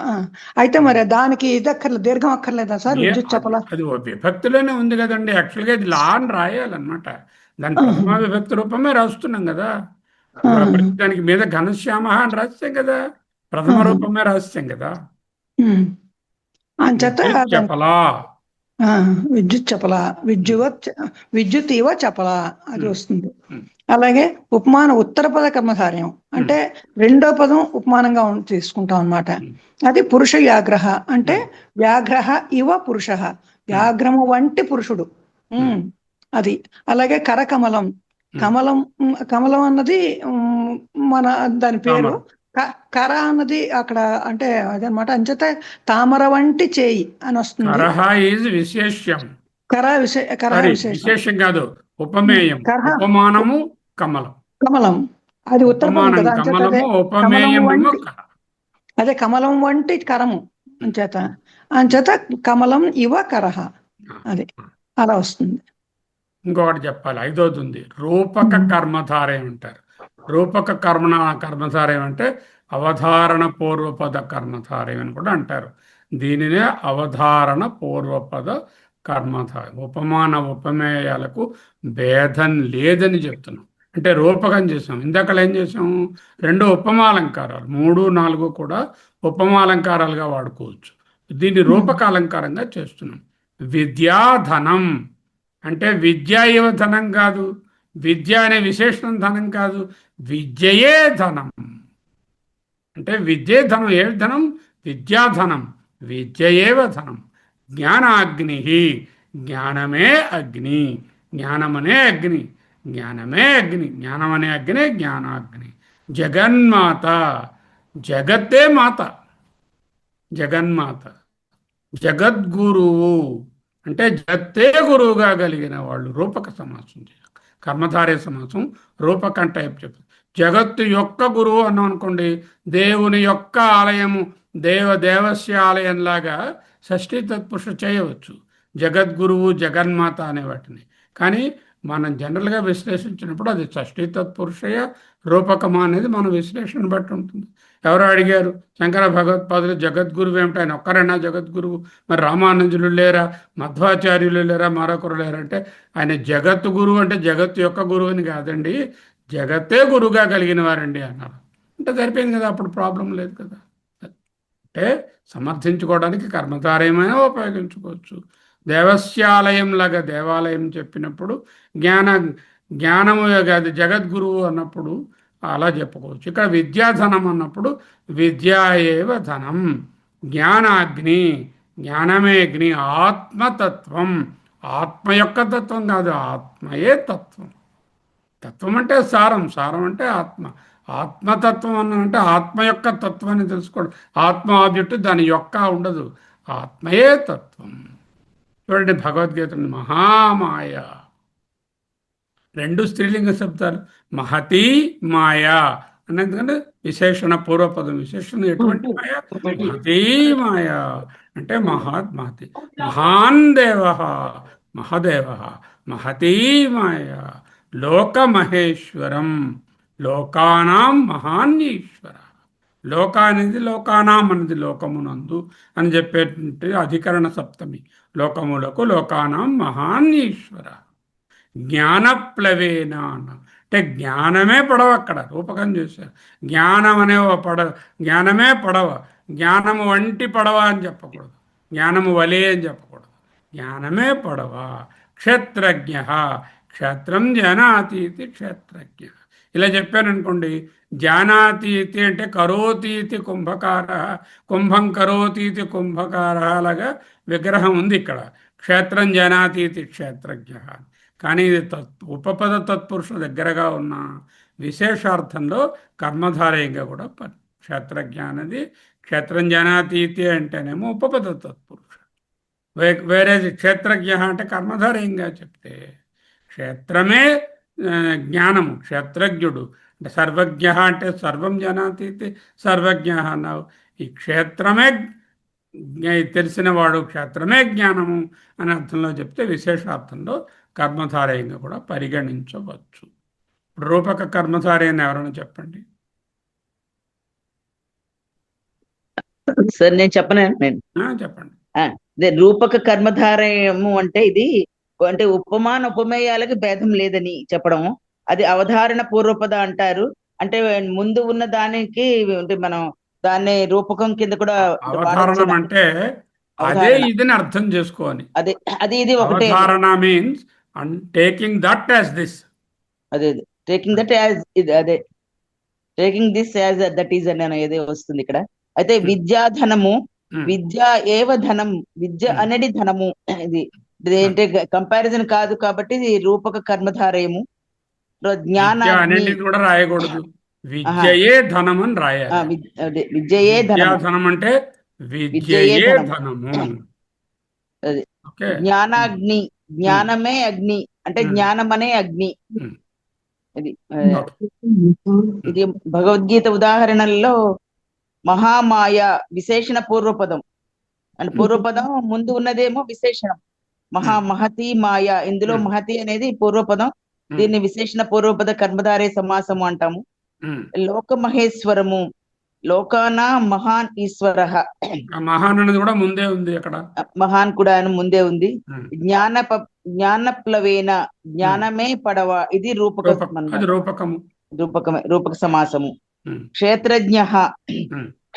అయితే మరి దానికి ఇది అక్కర్లేదు, దీర్ఘం అక్కర్లేదా సార్ విద్యుత్ చపల? అది విభక్తిలోనే ఉంది కదండి. యాక్చువల్గా ఇది లా అని రాయాలన్నమాట. దాని ప్రథమ విభక్తి రూపమే రాస్తున్నాం కదా. దానికి మీద ఘనశ్యామ అని రాస్తాం కదా, ప్రథమ రూపమే రాస్తాం కదా. అంచేత చపలా, విద్యుత్ చపల, విద్యుత్ ఇవ చపల అది వస్తుంది. అలాగే ఉపమాన ఉత్తర పద కర్మధార్యం అంటే రెండో పదం ఉపమానంగా తీసుకుంటాం అన్నమాట. అది పురుష వ్యాఘ్రహ అంటే వ్యాఘ్రహ ఇవ పురుష, వ్యాఘ్రము వంటి పురుషుడు అది. అలాగే కరకమలం, కమలం అన్నది మన దాని పేరు. కర అన్నది అక్కడ అంటే అదనమాట, అంచేత తామర వంటి చేయి అని వస్తుంది. విశేషం, విశేషం కాదు, ఉపమేయం. ఉపమానము కమలం, అది ఉత్తర పదం కదా. అదే కమలం వంటి కరము అంచేత కమలం ఇవ కరహ అది అలా వస్తుంది. ఇంకొకటి చెప్పాలి, ఐదోది ఉంది, రూపక కర్మధారయం అంటారు. రూపక కర్మధారయం అంటే అవధారణ పూర్వపద కర్మధారయం అని కూడా అంటారు. దీనినే అవధారణ పూర్వపద కర్మధారయం. ఉపమాన ఉపమేయాలకు భేదం లేదని చెప్తున్నాం. అంటే రూపకం చేసాం, ఇందాక ఏం చేసాము, రెండు ఉపమాలంకారాలు, 3, 4 కూడా ఉపమాలంకారాలుగా వాడుకోవచ్చు. దీన్ని రూపక అలంకారంగా చేస్తున్నాం. విద్యాధనం అంటే విద్య ఏవ ధనం కాదు, విద్య అనే విశేషణం ధనం కాదు, విద్యయే ధనం. అంటే విద్యే ధనం, ఏ ధనం? విద్యాధనం, విద్యయేవ ధనం. జ్ఞానాగ్ని, జ్ఞానమే అగ్ని, జ్ఞానమనే అగ్ని, జ్ఞానమే అగ్ని, జ్ఞానమనే అగ్ని, జ్ఞానాగ్ని. జగన్మాత, జగత్తే మాత, జగన్మాత. జగద్గురువు అంటే జగత్తే గురువుగా కలిగిన వాళ్ళు. రూపక సమాసం, కర్మధారయ సమాసం రూపకం టైప్ చెప్తుంది. జగత్తు యొక్క గురువు అన్నాం అనుకోండి, దేవుని యొక్క ఆలయము, దేవస్య ఆలయంలాగా షష్ఠీ తత్పురుష చేయవచ్చు. జగద్గురువు, జగన్మాత అనే వాటిని. కానీ మనం జనరల్గా విశ్లేషించినప్పుడు అది షష్ఠీ తత్పురుషయ రూపకమా అనేది మన విశ్లేషణ బట్టి ఉంటుంది. ఎవరో అడిగారు, శంకర భగవత్పాదులు జగద్గురువు ఏమిటి, ఆయన ఒక్కరైనా జగద్గురువు, మరి రామానుజులు లేరా, మధ్వాచార్యులు లేరా, మరొకరు లేరా అంటే, ఆయన జగత్తు గురువు అంటే జగత్తు యొక్క గురువు అని కాదండి, జగత్తే గురువుగా కలిగిన వారండి అన్నారు. అంటే సరిపోయింది కదా, అప్పుడు ప్రాబ్లం లేదు కదా. అంటే సమర్థించుకోవడానికి కర్మధారయమైనా ఉపయోగించుకోవచ్చు. దేవస్యాలయంలాగా దేవాలయం చెప్పినప్పుడు జ్ఞానము కాదు జగద్గురువు అన్నప్పుడు అలా చెప్పుకోవచ్చు. ఇక్కడ విద్యాధనం అన్నప్పుడు విద్యా ఏవ ధనం, జ్ఞానాగ్ని, జ్ఞానమే అగ్ని, ఆత్మతత్వం, ఆత్మ యొక్క తత్వం కాదు, ఆత్మయే తత్వం. తత్వం అంటే సారం, సారం అంటే ఆత్మ. ఆత్మతత్వం అన్నంటే ఆత్మ యొక్క తత్వాన్ని తెలుసుకోవడం. ఆత్మ ఆబ్జెక్టు, దాని యొక్క ఉండదు, ఆత్మయే తత్వం. చూడండి భగవద్గీతను, మహామాయ, రెండు స్త్రీలింగ శబ్దాలు. మహతి మాయ అన్నది విశేషణ పూర్వపదం. విశేషణ ఎటువంటి మాయ? మహతి మాయ అంటే మహతి. మహాన్ దేవ, మహదేవ, మహతీ మాయ, లోకమహేశ్వరం, లోకానాం మహాన్ ఈశ్వర. లోక అనేది లోకానాం అనేది లోకమునందు అని చెప్పేటువంటి అధికరణ సప్తమి. లోకములకు లోకానాం మహాన్ ఈశ్వర. జ్ఞానప్లవేన అంటే జ్ఞానమే పడవ, అక్కడ రూపకం చేశారు. జ్ఞానం అనే పడవ, జ్ఞానమే పడవ. జ్ఞానము వంటి పడవ అని చెప్పకూడదు, జ్ఞానము వలే అని చెప్పకూడదు, జ్ఞానమే పడవ. క్షేత్రజ్ఞ, క్షేత్రం జానాతీతి క్షేత్రజ్ఞ. ఇలా చెప్పాను అనుకోండి, జానాతీతి అంటే కరోతీతి కుంభకార, కుంభం కరోతీతి కుంభకార లాగా విగ్రహం ఉంది ఇక్కడ. క్షేత్రం జానాతీతి క్షేత్రజ్ఞ. కానీ ఇది ఉపపద తత్పురుష దగ్గరగా ఉన్న విశేషార్థంలో కర్మధారయంగా కూడా క్షేత్రజ్ఞ అనేది. క్షేత్రం జానాతీతి అంటేనేమో ఉపపద తత్పురుష. వేరే క్షేత్రజ్ఞ అంటే కర్మధారయంగా చెప్తే క్షేత్రమే జ్ఞానము, క్షేత్రజ్ఞుడు అంటే సర్వజ్ఞ అంటే సర్వం జనాతీతి సర్వజ్ఞ అన్నావు. ఈ క్షేత్రమే తెలిసినవాడు, క్షేత్రమే జ్ఞానము అనే అర్థంలో చెప్తే విశేషార్థంలో కర్మధారయంగా కూడా పరిగణించవచ్చు. ఇప్పుడు రూపక కర్మధారయాన్ని ఎవరైనా చెప్పండి. సార్ నేను చెప్పండి. రూపక కర్మధారయము అంటే ఇది అంటే ఉపమాన ఉపమేయాలకి భేదం లేదని చెప్పడం. అది అవధారణ పూర్వపద అంటారు. అంటే ముందు ఉన్న దానికి అంటే మనం దాన్ని రూపకం కింద కూడా అవధారణం అంటే అదే ఇదని అర్థం చేసుకోవాలి. అదే అది ఇది ఒకటే. అవధారణ means taking that as this. అదే టేకింగ్ దట్ యాజ్ ఇది, అదే taking this as that is అని ఏదో వస్తుంది ఇక్కడ. అయితే విద్యాధనము, విద్య ఏవ ధనం, విద్య అనేది ధనము. ఇది అంటే కంపారిజన్ కాదు కాబట్టి ఇది రూపక కర్మధారయము. జ్ఞానాన్ని కూడా రాయకూడదు, విద్యయే ధనం అని రాయాలి. విద్యయే ధనం అంటే విద్యయే ధనము. జ్ఞానాగ్ని, జ్ఞానమే అగ్ని అంటే జ్ఞానం అనే అగ్ని. ఇది భగవద్గీత ఉదాహరణల్లో మహామాయ విశేషణ పూర్వపదం అంటే పూర్వపదం, ముందు ఉన్నదేమో విశేషణం. మహతి మాయ, ఇందులో మహతి అనేది పూర్వపదం, దీన్ని విశేషణ పూర్వపద కర్మధారే సమాసము అంటాము. లోక మహేశ్వరము, లోకానా మహాన్ ఈశ్వర. మహాన్ అనేది కూడా ముందే ఉంది అక్కడ, మహాన్ కూడా ముందే ఉంది. జ్ఞానప్లవేన, జ్ఞానమే పడవ. ఇది రూపక సమాసము. క్షేత్రజ్ఞ,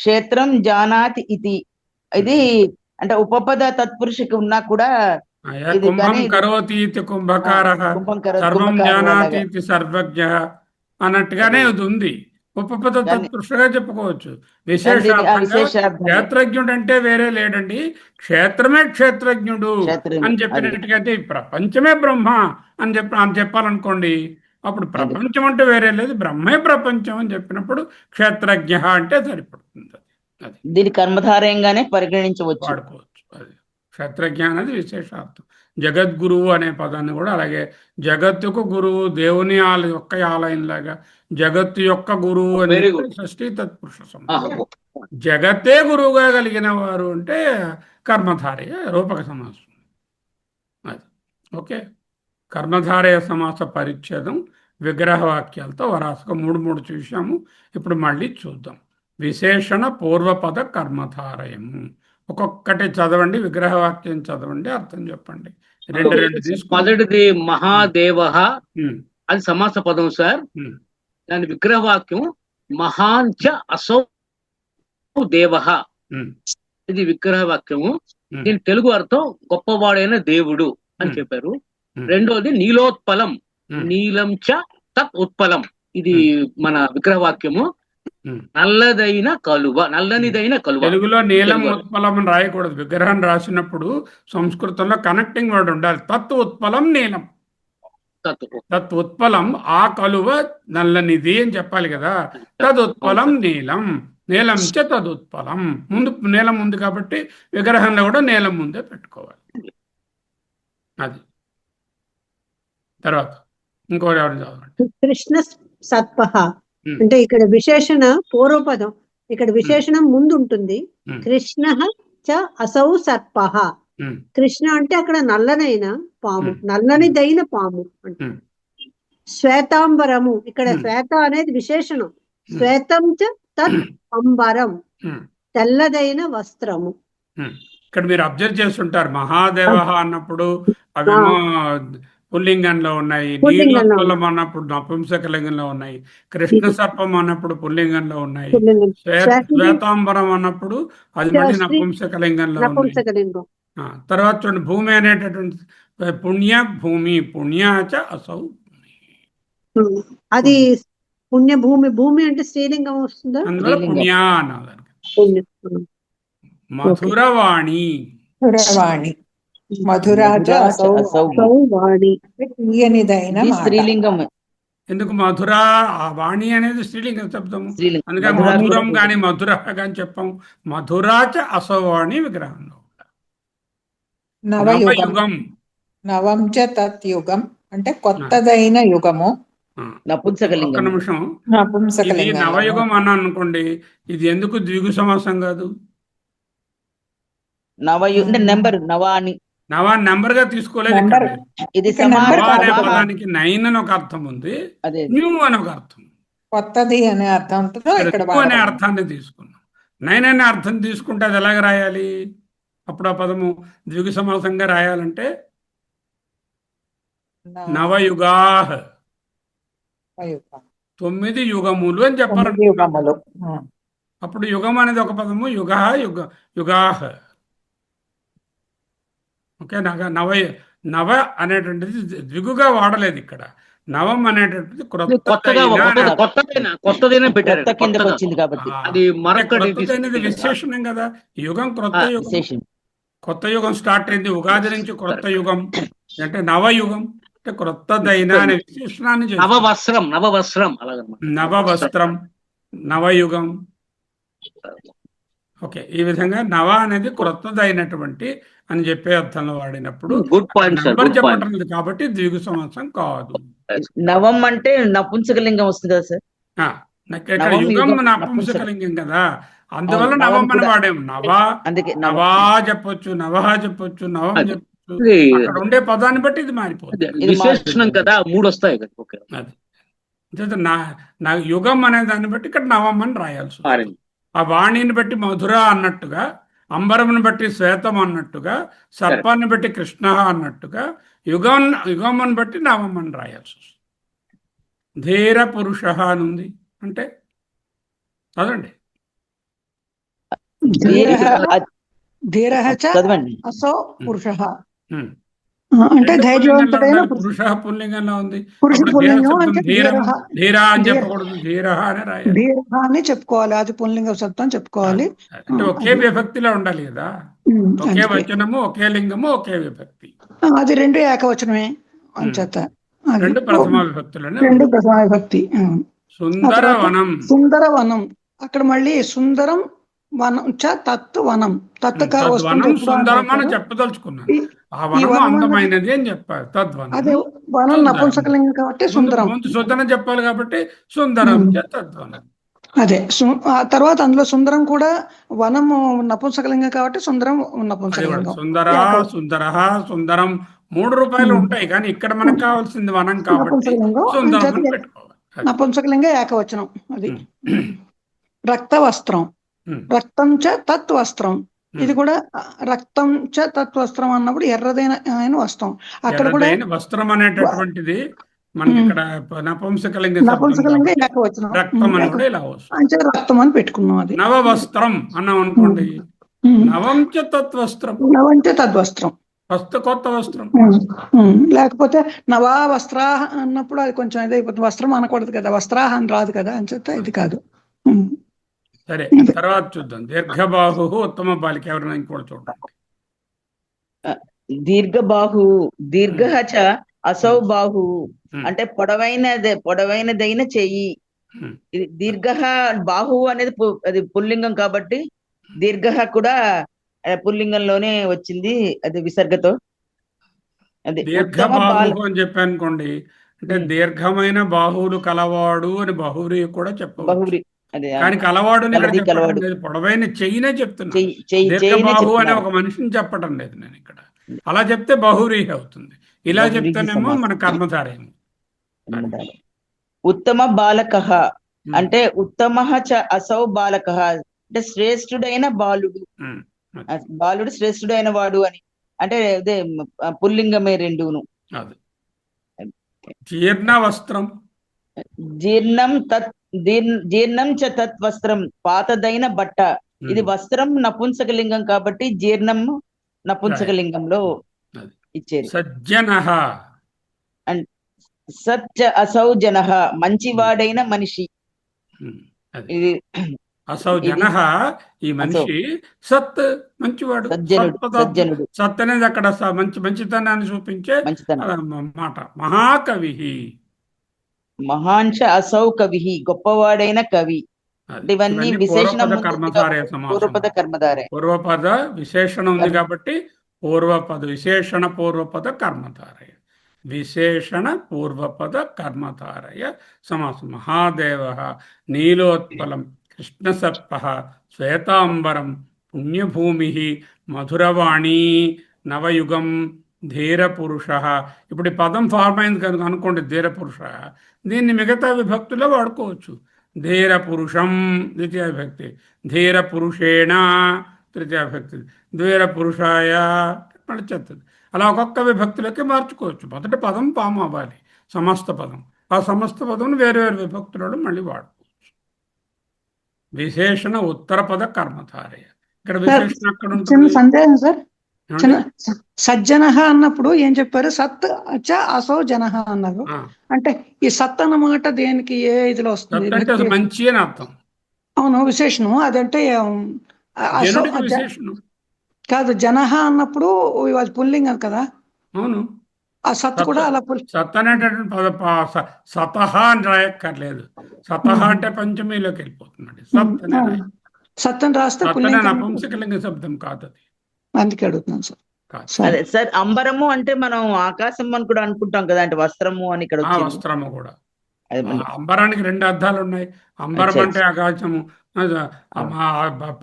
క్షేత్రం జానాతి ఇది. ఇది అంటే ఉపపద తత్పురుషకి ఉన్నా కూడా కుంభం కరోతీతి కుంభకారః సర్వం జానాతీతి సర్వజ్ఞ అన్నట్టుగానే ఇది ఉంది. ఉపపద తత్పురుషగా చెప్పుకోవచ్చు. విశేషార్థంగా క్షేత్రజ్ఞుడు అంటే వేరే లేడండి, క్షేత్రమే క్షేత్రజ్ఞుడు అని చెప్పినట్టుగా. అంటే ప్రపంచమే బ్రహ్మ అని చెప్పాలనుకోండి, అప్పుడు ప్రపంచం అంటే వేరే లేదు, బ్రహ్మే ప్రపంచం అని చెప్పినప్పుడు క్షేత్రజ్ఞ అంటే సరిపడుతుంది. అది దీని కర్మధారయంగానే పరిగణించవచ్చు, వాడుకోవచ్చు. అది క్షేత్రజ్ఞ అనేది విశేషార్థం. జగద్గురువు అనే పదాన్ని కూడా అలాగే, జగత్తుకు గురువు, దేవుని యొక్క ఆలయం లాగా జగత్తు యొక్క గురువు అనేది షష్ఠీ తత్పురుష సమాసం. జగత్తే గురువుగా కలిగిన వారు అంటే కర్మధారయ రూపక సమాసం. అది ఓకే. కర్మధారయ సమాస పరిచ్ఛేదం విగ్రహవాక్యాలతో వరాసగా మూడు చూసాము. ఇప్పుడు మళ్ళీ చూద్దాం. విశేషణ పూర్వపద కర్మధారయము. ఒక్కొక్కటి చదవండి, విగ్రహవాక్యం చదవండి, అర్థం చెప్పండి. రెండు తీసుకో. మొదటిది మహాదేవ, అది సమాస పదం సార్. దాని విగ్రహవాక్యం మహాంచ అసౌ దేవ, ఇది విగ్రహవాక్యము. దీని తెలుగు అర్థం గొప్పవాడైన దేవుడు అని చెప్పారు. రెండోది నీలోత్పలం, నీలం చ తత్ ఉత్పలం, ఇది మన విగ్రహవాక్యము. ఉమ్. నల్లదైన కలువ, నల్లనిదైన కలువ. తెలుగులో నీలం తెలుగు. ఉత్పలం అని రాయకూడదు. విగ్రహం రాసినప్పుడు సంస్కృతంలో కనెక్టింగ్ వర్డ్ ఉండాలి. తత్ ఉత్పలం నీలం. తత్వం. తత్ ఉత్పలం ఆ కలువ నల్లనిది అని చెప్పాలి కదా. తదుత్పలం నీలం, నీలం చ తదుత్పలం. ముందు నీలం ఉంది కాబట్టి విగ్రహంలో కూడా నీలం ముందే పెట్టుకోవాలి. అది తర్వాత ఇంకోటి ఎవరు చదవండి. కృష్ణ సత్పహ ఉమ్. అంటే ఇక్కడ విశేషణ పూర్వపదం, ఇక్కడ విశేషణం ముందు ఉంటుంది. ఉమ్. కృష్ణ చ అసౌ సర్పహ. ఉమ్. కృష్ణ అంటే అక్కడ నల్లనైన పాము, ఉమ్. నల్లనిదైన పాము అంటే. ఉమ్. శ్వేతాంబరము, ఇక్కడ ఉమ్. శ్వేత అనేది విశేషణం. శ్వేతం చ తత్ అంబరం, ఉమ్. తెల్లదైన వస్త్రము. ఇక్కడ మీరు అబ్జర్వ్ చేస్తుంటారు, మహాదేవ అన్నప్పుడు అవేమో పుల్లింగంలో ఉన్నాయి, పుల్లింగంలో నీలోత్పలం అన్నప్పుడు నపుంసకలింగంలో ఉన్నాయి, కృష్ణ సర్పం అన్నప్పుడు పుల్లింగంలో ఉన్నాయి, పుల్లింగం. శ్వేతాంబరం అన్నప్పుడు అది మళ్ళీ శ్రీ- నపుంసకలింగంలో ఉన్నాయి. నపుంసకలింగం. తర్వాత చూడండి, భూమి అనేటటువంటి పుణ్య భూమి, పుణ్యాచ అసౌ. అది పుణ్యభూమి, భూమి అంటే స్త్రీలింగం వస్తుందా? అందువల్ల స్త్రీలింగం. పుణ్య అన్నారు. పుణ్యం. మధురవాణి, మధురవాణి, మధురాచ అసౌ వాణి. తీయనిదైన ఇది మాట. స్త్రీలింగం. ఎందుకు మధుర, ఆ వాణి అనేది స్త్రీలింగ శబ్దము, స్త్రీలింగం. అందుకని మధుర మధురం కూడా కానీ మధుర కానీ చెప్పాం. మధురాచ అసవాణి విగ్రహంలో. నవయుగం, నవయుగం. నవం చ తత్యుగం అంటే కొత్తదైన యుగము. ఒక్క నపుంసకలింగం. నిమిషం, ఇది నపుంసకలింగం. నవయుగం అన్నాను అనుకోండి, ఇది ఎందుకు ద్విగు సమాసం కాదు? అంటే నెంబర్ నవాని. నవా నెంబర్ గా తీసుకోలేదు ఇక్కడ నెంబర్. మీరు. ఇది ఇక్కడ సమాన నెంబర్ నవ అనే కాదు. పదానికి 9 అని ఒక అర్థం ఉంది, అదే న్యూ అని ఒక అర్థం. కొత్తది అనే అర్థంతో ఇక్కడ న్యూ అనే వాడతాం. అర్థాన్ని తీసుకున్నాం. 9 అనే అర్థం తీసుకుంటే అది ఎలాగ రాయాలి? అప్పుడు ఆ పదము ద్విగు సమాసంగా రాయాలంటే నవయుగాహ్, నవయుగం. 9 యుగములు అని చెప్పాలి. 9 యుగములు. అప్పుడు యుగం అనేది ఒక పదము, యుగ యుగాహ. ఓకే, నవ అనేటువంటిది ద్విగుగా వాడలేదు ఇక్కడ. నవం అనేటువంటిది కొత్తదైన పెట్టారు. కొత్త కిందకి వచ్చింది కాబట్టి. అది మరొకటి క్రొత్తదైనది విశేషణం కదా. యుగం క్రొత్త యుగం. విశేషం. కొత్త యుగం స్టార్ట్ అయింది ఉగాది నుంచి. క్రొత్త యుగం అంటే నవయుగం అంటే క్రొత్తదైన అనే విశేషణాన్ని చేస్తారు. నవవస్త్రం అలాగనమాట. నవవస్త్రం, నవయుగం. ఓకే, ఈ విధంగా నవ అనేది క్రొత్తదైనటువంటి అని చెప్పే అర్థంలో వాడినప్పుడు good point sir, number good point. చెప్పటం కాబట్టి ద్విగు సమాసం కాదు. నవం అంటే నపుంసకలింగం వస్తుంది కదా సార్. ఇక్కడ నవం యుగం యుగం నపుంసకలింగం కదా, అందువల్ల అవును, నవం నవం అని కూడా. వాడాము. నవ, అందుకే నవా చెప్పొచ్చు, నవహ చెప్పొచ్చు, నవం అది. చెప్పొచ్చు. ఇది అక్కడ ఉండే పదాన్ని బట్టి ఇది మారిపోతుంది. ఇది విశేషణం కదా, 3 వస్తాయి కదా. ఓకే, అది అంచేత నా యుగం అనే దాన్ని బట్టి ఇక్కడ నవం అని రాయాల్సి వస్తుంది. మారింది. ఆ వాణిని బట్టి మధుర అన్నట్టుగా, అంబరమును బట్టి శ్వేతం అన్నట్టుగా, సర్పాన్ని బట్టి కృష్ణ అన్నట్టుగా యుగమును బట్టి నవం అని రాయాల్సి వస్తుంది. ధీర పురుష అని ఉంది అంటే చదవండి. ధీరః చ చదవండి. అసౌ పురుషః ఉమ్. అంటే ధైర్యవంతుడైన పురుష పుల్లింగంలో ఉంది. పురుష అప్పుడు పుల్లింగం ధీర అంటే శబ్దం ధీరం, ధీరః. ధీర అని చెప్పకూడదు, ధీర అని రాయాలి. ధీరః అని చెప్పుకోవాలి, అది పుల్లింగ శబ్దం చెప్పుకోవాలి. అంటే ఒకే విభక్తిలో ఉండాలి కదా. ఒకే అందుకే. వచనము, ఒకే లింగము, ఒకే విభక్తి. అది రెండు ఏకవచనమే అంచేత. అది రెండు ప్రథమ విభక్తులనే. రెండు ప్రథమ విభక్తి. సుందరవనం. సుందరవనం, అక్కడ మళ్ళీ సుందరం వనం చ తత్ వనం. తద్వనం సుందరం అని చెప్పదలుచుకున్నాను. ఆ వనము అందమైనది అని చెప్పారు. తద్వనం అదే వనం నపుంసకలింగం కాబట్టి సుందరం. ముందు సుందరం చెప్పాలి కాబట్టి సుందరం చ తద్వనం. అదే ఆ తర్వాత అందులో సుందరం కూడా వనము నపుంసకలింగం కాబట్టి సుందరం నపుంసకలింగం. సుందర, సుందర, సుందరం 3 రూపాయలు ఉంటాయి, కానీ ఇక్కడ మనకు కావాల్సింది వనం కాబట్టి సుందరం అని పెట్టుకోవాలి. నపుంసకలింగ ఏకవచనం. అది రక్త వస్త్రం, రక్తం చ తత్ వస్త్రం. ఇది కూడా రక్తం చ తత్ వస్త్రం అన్నప్పుడు ఎర్రదైన వస్త్రం. అక్కడ కూడా వస్త్రం అనేటటువంటిది మనకి ఇక్కడ నపుంసకలింగ నపుంసకలింగ ఏకవచనం. రక్తం అని కూడా ఇలా వస్తుంది. అంటే రక్తం అని పెట్టుకున్నాం. అది నవవస్త్రం అన్నాం అనుకోండి, నవం చ తత్వస్త్రం, నవంచ తద్వస్త్రం, కొత్త వస్త్రం. లేకపోతే నవా వస్త్రా అన్నప్పుడు అది కొంచెం ఇదైపోతుంది. వస్త్రం అనకూడదు కదా, వస్త్రాహ అని రాదు కదా, అని చెప్తే ఇది కాదు. సరే, తర్వాత చూద్దాం. దీర్ఘబాహు ఉత్తమ బాలిక. ఎవరైనా ఇంకోటి చూడండి. దీర్ఘబాహు దీర్ఘ చ అసౌ బాహు అంటే పొడవైనదైన చెయ్యి. ఇది దీర్ఘ బాహు అనేది అది పుల్లింగం కాబట్టి దీర్ఘ కూడా పుల్లింగంలోనే వచ్చింది, అది విసర్గతో. అది ఉత్తమ దీర్ఘబాహు అని చెప్పాను అనుకోండి, అంటే దీర్ఘమైన బాహువులు కలవాడు అని బహువ్రీహి కూడా చెప్పవచ్చు. బహువ్రీ అదే కానీ కలవాడుని ఇక్కడ కలది చెప్పడం కలవాడు. లేదు, పొడవైన చెయ్యినే చెప్తున్నా. చెయ్యినే దీర్ఘబాహు అనే చెప్తున్నారు. ఒక మనిషిని చెప్పడం లేదు నేను ఇక్కడ. అలా చెప్తే బహువ్రీహి అవుతుంది, ఇలా బహువ్రీహి చెప్తేనేమో సమాసం. మన కర్మధారేమో. ఉత్తమ బాలక అంటే ఉత్తమ చ అసౌ బాలక అంటే శ్రేష్ఠుడైన బాలుడు. బాలుడు శ్రేష్ఠుడైన వాడు అని అంటే అదే పుల్లింగమే రెండును. అది జీర్ణ వస్త్రం. జీర్ణం చ తత్ వస్త్రం పాతదైన బట్ట. ఇది వస్త్రం నపుంసకలింగం కాబట్టి జీర్ణం నపుంసకలింగంలో ఇచ్చేది. సజ్జనః సత్య అసౌ జనః మంచివాడైన మనిషి. ఇది అసౌ జనః ఈ మనిషి సత్ మంచివాడు. సజ్జనుడు సత్ అనేది అక్కడ మంచితనాన్ని చూపించే మాట. మహాకవి. మహాంశ అసౌ కవి గొప్పవాడైన కవి. ఇవన్నీ విశేషణం పూర్వపద కర్మధారే. పూర్వపద విశేషణం ఉంది కాబట్టి పూర్వపద విశేషణ పూర్వపద కర్మధారయ. విశేషణ పూర్వపద కర్మధారయ సమాసం. మహాదేవ నీలోత్పలం కృష్ణసర్ప శ్వేతాంబరం పుణ్యభూమి మధురవాణి నవయుగం ధీరపురుష. ఇప్పుడు ఈ పదం ఫార్మ్ అయింది కనుక అనుకోండి ధీరపురుష, దీన్ని మిగతా విభక్తిలో వాడుకోవచ్చు. ధీరపురుషం ద్వితీయ విభక్తి, ధీరపురుషేణ తృతీయ విభక్తి, ధీరపురుషాయ మళ్ళీ చెప్తుంది. అలా ఒక్కొక్క విభక్తిలోకి మార్చుకోవచ్చు. మొదటి పదం పాము అవ్వాలి, సమస్త పదం. ఆ సమస్త పదం వేరు వేరు విభక్తులలో మళ్ళీ వాడుకోవచ్చు. విశేషణ ఉత్తర పద కర్మధారయ. ఇక్కడ విశేషణ అక్కడ ఉంటుంది. సందేహం సార్, సజ్జన అన్నప్పుడు ఏం చెప్పారు? సత్ అచ అసౌ జన అన్నారు. అంటే ఈ సత్ అన్నమాట దేనికి ఏ ఇదిలో వస్తుంది? మంచి అని అర్థం. అవును, విశేషణం. అదంటే కాదు, జన అన్నప్పుడు పుల్లింగం కదా. అవును, ఆ సత్ కూడా అలా సత్ అనేటటువంటి సతహ అని రాయక్కర్లేదు. సతహ అంటే పంచమీలోకి వెళ్ళిపోతున్నాడు. సత్ అని రాస్తే నపుంసకలింగ శబ్దం కాదు అది. అందుకే అడుగుతున్నాను సార్. అదే సార్, అంబరము అంటే మనం ఆకాశం అని కూడా అనుకుంటాం కదా, అంటే వస్త్రము అని ఇక్కడ వస్త్రము కూడా. అంబరానికి రెండు అర్థాలు ఉన్నాయి. అంబరం అంటే ఆకాశము.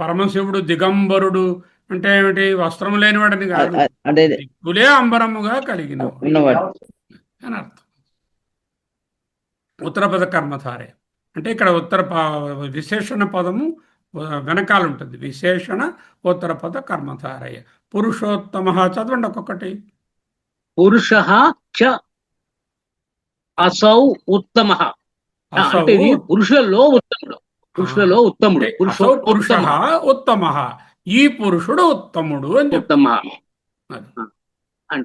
పరమశివుడు దిగంబరుడు అంటే ఏమిటి? వస్త్రం లేనివాడని కాదు, దిక్కులే అంబరముగా కలిగిన అని అర్థం. ఉత్తరపద కర్మధారే అంటే ఇక్కడ విశేషణ పదము వెనకాల ఉంటుంది. విశేషణ ఉత్తరపద కర్మధారయ. పురుషోత్తమ చదవండి ఒక్కొక్కటి. పురుష చ అసౌ ఉత్తమ. అంటే ఇది పురుషులలో ఉత్తముడు. పురుషులలో ఉత్తముడు. పురుష ఉత్తమ, ఈ పురుషుడు ఉత్తముడు అని చెప్తామా.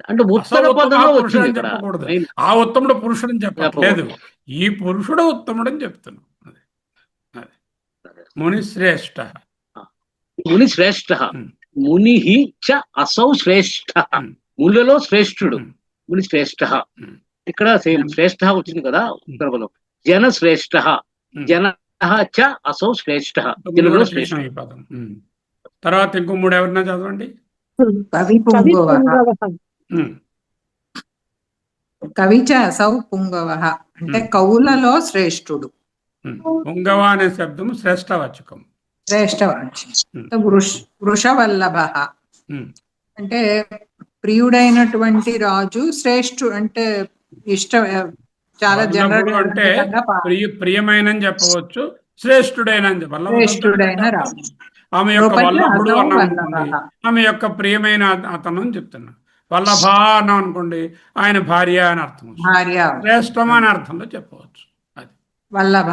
అంటే ఉత్తర పదంలో వచ్చింది చెప్పకూడదు. ఆ ఉత్తముడు పురుషుడు అని చెప్పలేదు, ఈ పురుషుడు ఉత్తముడు అని చెప్తున్నాం. మునిశ్రేష్ఠ. మునిశ్రేష్ఠ. ముని చ అసౌ శ్రేష్ఠ. మునిలో శ్రేష్ఠుడు ముని శ్రేష్ఠ. ఇక్కడ సేమ్ శ్రేష్ఠ వచ్చింది కదా ఉత్తర పదం. జన శ్రేష్ఠ. జన చ అసౌ శ్రేష్ఠ. జనులో శ్రేష్ఠ. తర్వాత ఇంకో మూడు ఎవరన్నా చదవండి. కవిచ అసౌ పుంగవ అంటే కవులలో శ్రేష్ఠుడు. పుంగవ అనే శబ్దం శ్రేష్టవాచకం. శ్రేష్టవాచకం. వృషవల్లభ అంటే ప్రియుడైనటువంటి రాజు. శ్రేష్ఠుడు అంటే చాలా జనరల్ అంటే ప్రియమైన చెప్పవచ్చు, శ్రేష్ఠుడైన శ్రేష్ఠుడైన రాజు. ఆమె యొక్క వల్లభుడు అన్నాం, ఆమె యొక్క ప్రియమైన అతను అని చెప్తున్నా. వల్లభ అన్నాం అనుకోండి, ఆయన భార్య అని అర్థం. శ్రేష్టం అని అర్థంలో చెప్పవచ్చు. అది వల్లభ.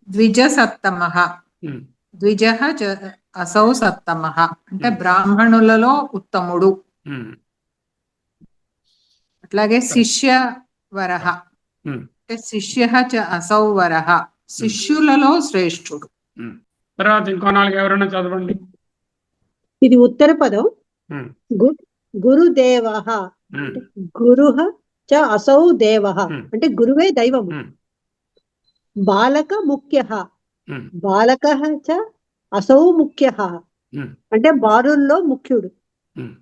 ద్విజ సత్తమ. ద్విజ అసౌ సత్తమ అంటే బ్రాహ్మణులలో ఉత్తముడు. అట్లాగే శిష్యవరహ అంటే శిష్య చ అసౌ వరః, శిష్యులలో శ్రేష్ఠుడు. తర్వాత ఇంకో 4 ఎవరైనా చదవండి. ఇది ఉత్తర పదం. ఉమ్, గురుదేవః ఉమ్, అంటే గురుః చ అసౌ దేవః అంటే గురువే దైవము. ఉమ్, బాలక ముఖ్యః, ఉమ్, బాలకః చ అసౌ ముఖ్యః ఉమ్, అంటే బాలుల్లో ముఖ్యుడు. ఉమ్,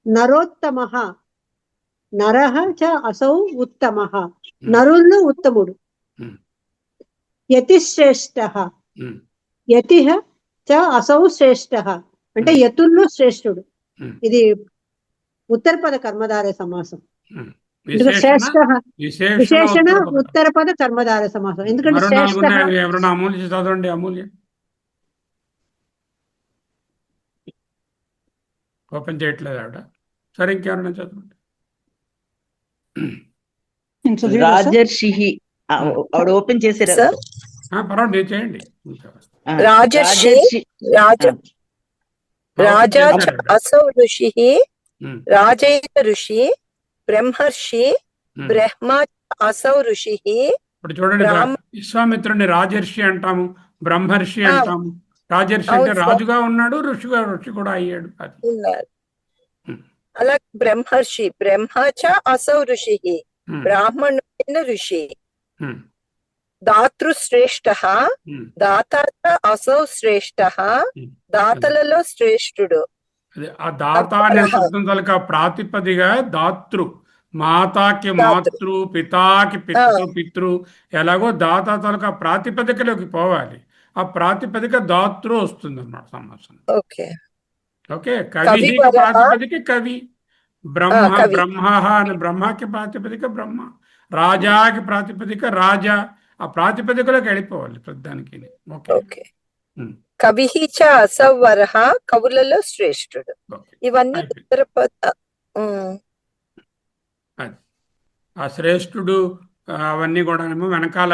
నరోత్తమః, నరః చ అసౌ ఉత్తమః నరుల్లో ఉత్తముడు. ఉమ్, యతిశ్రేష్ఠః, ఉమ్, యతిః చ అసౌ శ్రేష్ఠః అంటే యతుల్లో శ్రేష్ఠుడు. ఉమ్, ఇది ఉత్తర పద కర్మధారయ సమాసం. ఉమ్. ఎందుకంటే శ్రేష్ఠ విశేషణ విశేషణ ఉత్తర పదం. ఉత్తర పద కర్మధారయ సమాసం. ఎందుకంటే మరో 4 శ్రేష్ఠ ఉన్నాయి. అవి ఎవరైనా అమూల్య చదవండి. అమూల్య ఓపెన్ చేయట్లేదు ఆవిడ. సరే ఇంకెవరైనా చదవండి. రాజర్షి ఆవిడ ఓపెన్ చేసారు. పర్వాలేదు మీరు చేయండి. రాజర్షి రాజా చ అసౌ ఋషి రాజైక ఋషి బ్రహ్మర్షి బ్రహ్మ అసౌ ఋషి. ఇప్పుడు చూడండి, విశ్వామిత్రుడిని రాజర్షి అంటాము, బ్రహ్మర్షి అంటాము. రాజర్షి అంటే రాజుగా ఉన్నాడు, ఋషి కూడా అయ్యాడు. అది ఉన్నారు. అలా బ్రహ్మర్షి బ్రహ్మ చ అసౌ ఋషి బ్రాహ్మణుడైన ఋషి. దాతృశ్రేష్ఠ దాత చ అసౌ శ్రేష్ఠ దాతలలో శ్రేష్ఠుడు. అదే ఆ దాత అనే శబ్దం తలక ప్రాతిపదిగా దాతృ, మాతాకి మాతృ, పితాకి పితృ ఎలాగో దాత తలక ప్రాతిపదికలోకి పోవాలి. ఆ ప్రాతిపదిక దాతృ వస్తుంది అన్నమాట సమాసం. ఓకే ఓకే, కవి ప్రాతిపదిక కవి, బ్రహ్మ అని బ్రహ్మకి ప్రాతిపదిక బ్రహ్మ, రాజాకి ప్రాతిపదిక రాజా. ఆ ప్రాతిపదికలోకి వెళ్ళిపోవాలి ప్రతిదానికి. ఓకే. కవి చ అసౌ వరః కవులలో శ్రేష్ఠుడు. ఇవన్నీ ఉత్తర పద. ఆ శ్రేష్ఠుడు అవన్నీ కూడా వెనకాల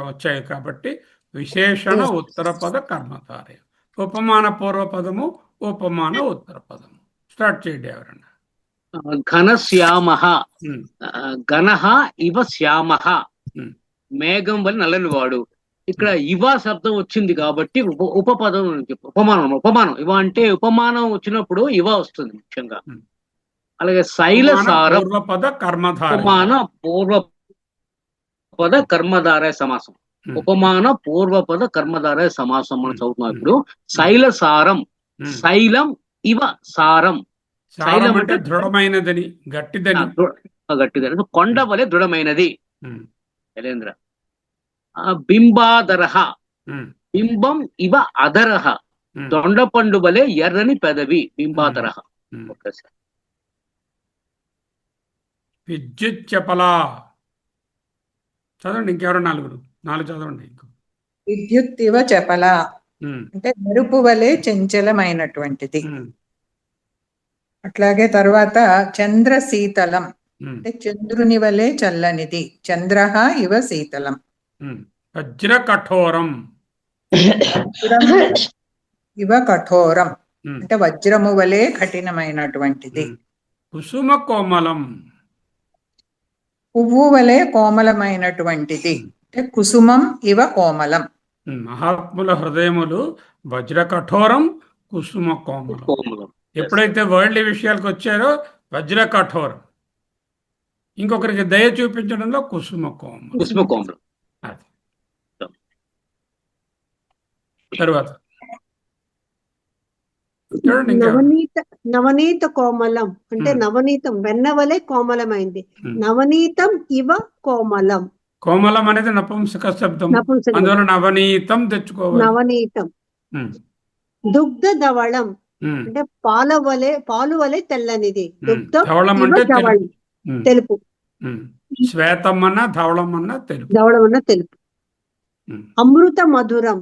వచ్చాయి కాబట్టి విశేషణ ఉత్తర పద కర్మధారయ. ఉపమాన పూర్వపదము, ఉపమాన ఉత్తర పదము. స్టార్ట్ చేయండి ఎవరన్నా. ఘనశ్యామః, ఘనః ఇవ శ్యామః, మేఘం వల్ల నల్లని వాడు. ఇక్కడ ఇవ శబ్దం వచ్చింది కాబట్టి ఉపపదం ఉపమానం ఇవ అంటే ఉపమానం వచ్చినప్పుడు ఇవ వస్తుంది ముఖ్యంగా. అలాగే శైలసారం పూర్వపద కర్మధారయ, ఉపమాన పూర్వపద కర్మధారయ సమాసం. ఉపమాన పూర్వపద కర్మధారయ సమాసం మనం చదువుతున్నాం ఇప్పుడు. శైలసారం, శైలం ఇవ సారం. శైలం అంటే దృఢమైనదని, గట్టిదని. గట్టిదని, కొండ వలె దృఢమైనది. శైలేంద్ర. బింబాదరః, బింబం ఇవ అదరః దొండపండు వలె ఎర్రని పెదవి. బింబాదరః. విద్యుత్ చపలా. చదవండి ఇంకెవరో 4 చదవండి. విద్యుత్ ఇవ చపల అంటే మెరుపు వలె చంచలమైనటువంటిది. అట్లాగే తర్వాత చంద్ర శీతలం అంటే చంద్రుని వలె చల్లనిది. చంద్రః ఇవ శీతలం. వజ్ర కఠోరం, ఇవ కఠోరం అంటే వజ్రము వలె కఠినమైనటువంటిది. కుసుమ కోమలం, పువ్వు వలె కోమలమైనటువంటిది అంటే కుసుమం ఇవ కోమలం. మహాత్ముల హృదయములు వజ్ర కఠోరం, కుసుమ కోమలం. ఎప్పుడైతే వరల్డ్ విషయాలకు వచ్చారో వజ్ర కఠోరం, ఇంకొకరికి దయ చూపించడంలో కుసుమ కోమలం. అది తర్వాత చూడండి. నవనీత కోమలం అంటే నవనీతం వెన్న వలె కోమలమైంది. నవనీతం ఇవ కోమలం. కోమలం అనేది నపుంసక శబ్దం, అందువల్ల నవనీతం తెచ్చుకోవాలి. నవనీతం. దుగ్ధ ధవళం అంటే పాలు వలె తెల్లనిది. ధవళం అంటే తెలుపు. శ్వేతం అన్న ధవళం అన్న తెలుపు. ధవళం అన్న తెలుపు. అమృత మధురం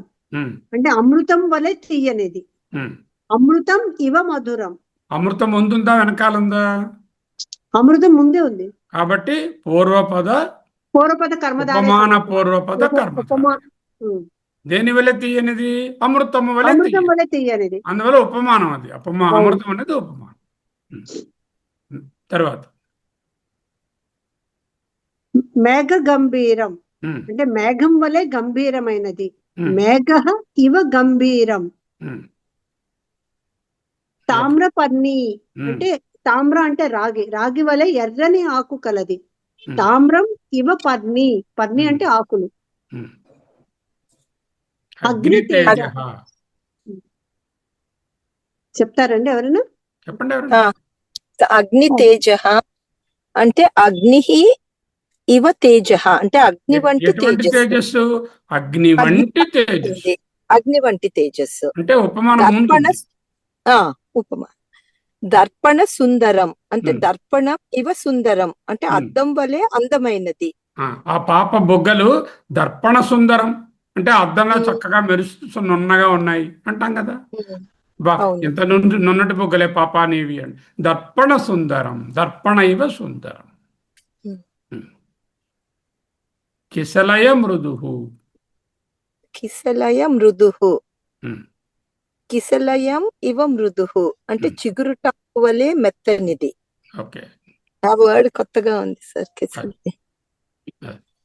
అంటే అమృతం వలె తీయనిది. అమృతం ఇవ మధురం. అమృతం ముందుందా వెనకాలందా? అమృతం ముందే ఉంది కాబట్టి పూర్వపద కర్మధారయ, ఉపమాన పూర్వపద కర్మ. దేని వల్ల తీయనిది? అమృతము వల్ల తీయనిది. అందువల్ల ఉపమానం. అది అమృతం అనేది ఉపమానం. తర్వాత మేఘ గంభీరం ఉమ్, అంటే మేఘం వలె గంభీరమైనది. ఉమ్, మేఘ ఇవ గంభీరం. ఉమ్, ఓకే. తామ్రపర్ణి ఉమ్, అంటే తామ్ర అంటే రాగి, రాగి వలె ఎర్రని ఆకు కలది. ఉమ్, తామ్రం ఇవ పర్ణి, పర్ణి ఉమ్, అంటే ఆకులు. ఉమ్. అగ్ని తేజ. అగ్నితేజ. చెప్తారండి ఎవరైనా? చెప్పండి ఎవరైనా. అగ్ని తేజ అంటే అగ్ని ఇవ తేజ అంటే అగ్ని వంటి ఎటువంటి తేజస్సు. తేజస్సు? అగ్ని అగ్ని వంటి తేజస్సు. అగ్ని వంటి తేజస్సు. అంటే ఉపమానం దర్పణ ఉంటుంది. ఉపమా. దర్పణ సుందరం అంటే ఉమ్, దర్పణం ఇవ సుందరం అంటే ఉమ్. అద్దం వలె అందమైనది. ఆ పాప బొగ్గలు దర్పణ సుందరం అంటే అద్దంలో ఉమ్, చక్కగా మెరుస్తూ నున్నగా ఉన్నాయి అంటాం కదా. ఉమ్, బా అవును. ఎంత నున్నటి బొగ్గలే పాప నీవి అని. దర్పణ సుందరం, దర్పణ ఇవ సుందరం. ఉమ్. ఉమ్. కిసలయ మృదు. కిసలయ మృదుః. ఉమ్, కిసలయం ఇవ మృదుః అంటే ఉమ్. చిగురుటాకు వలె మెత్తనిది. ఓకే. ఆ వర్డ్ కొత్తగా ఉంది సార్. కిసలయ.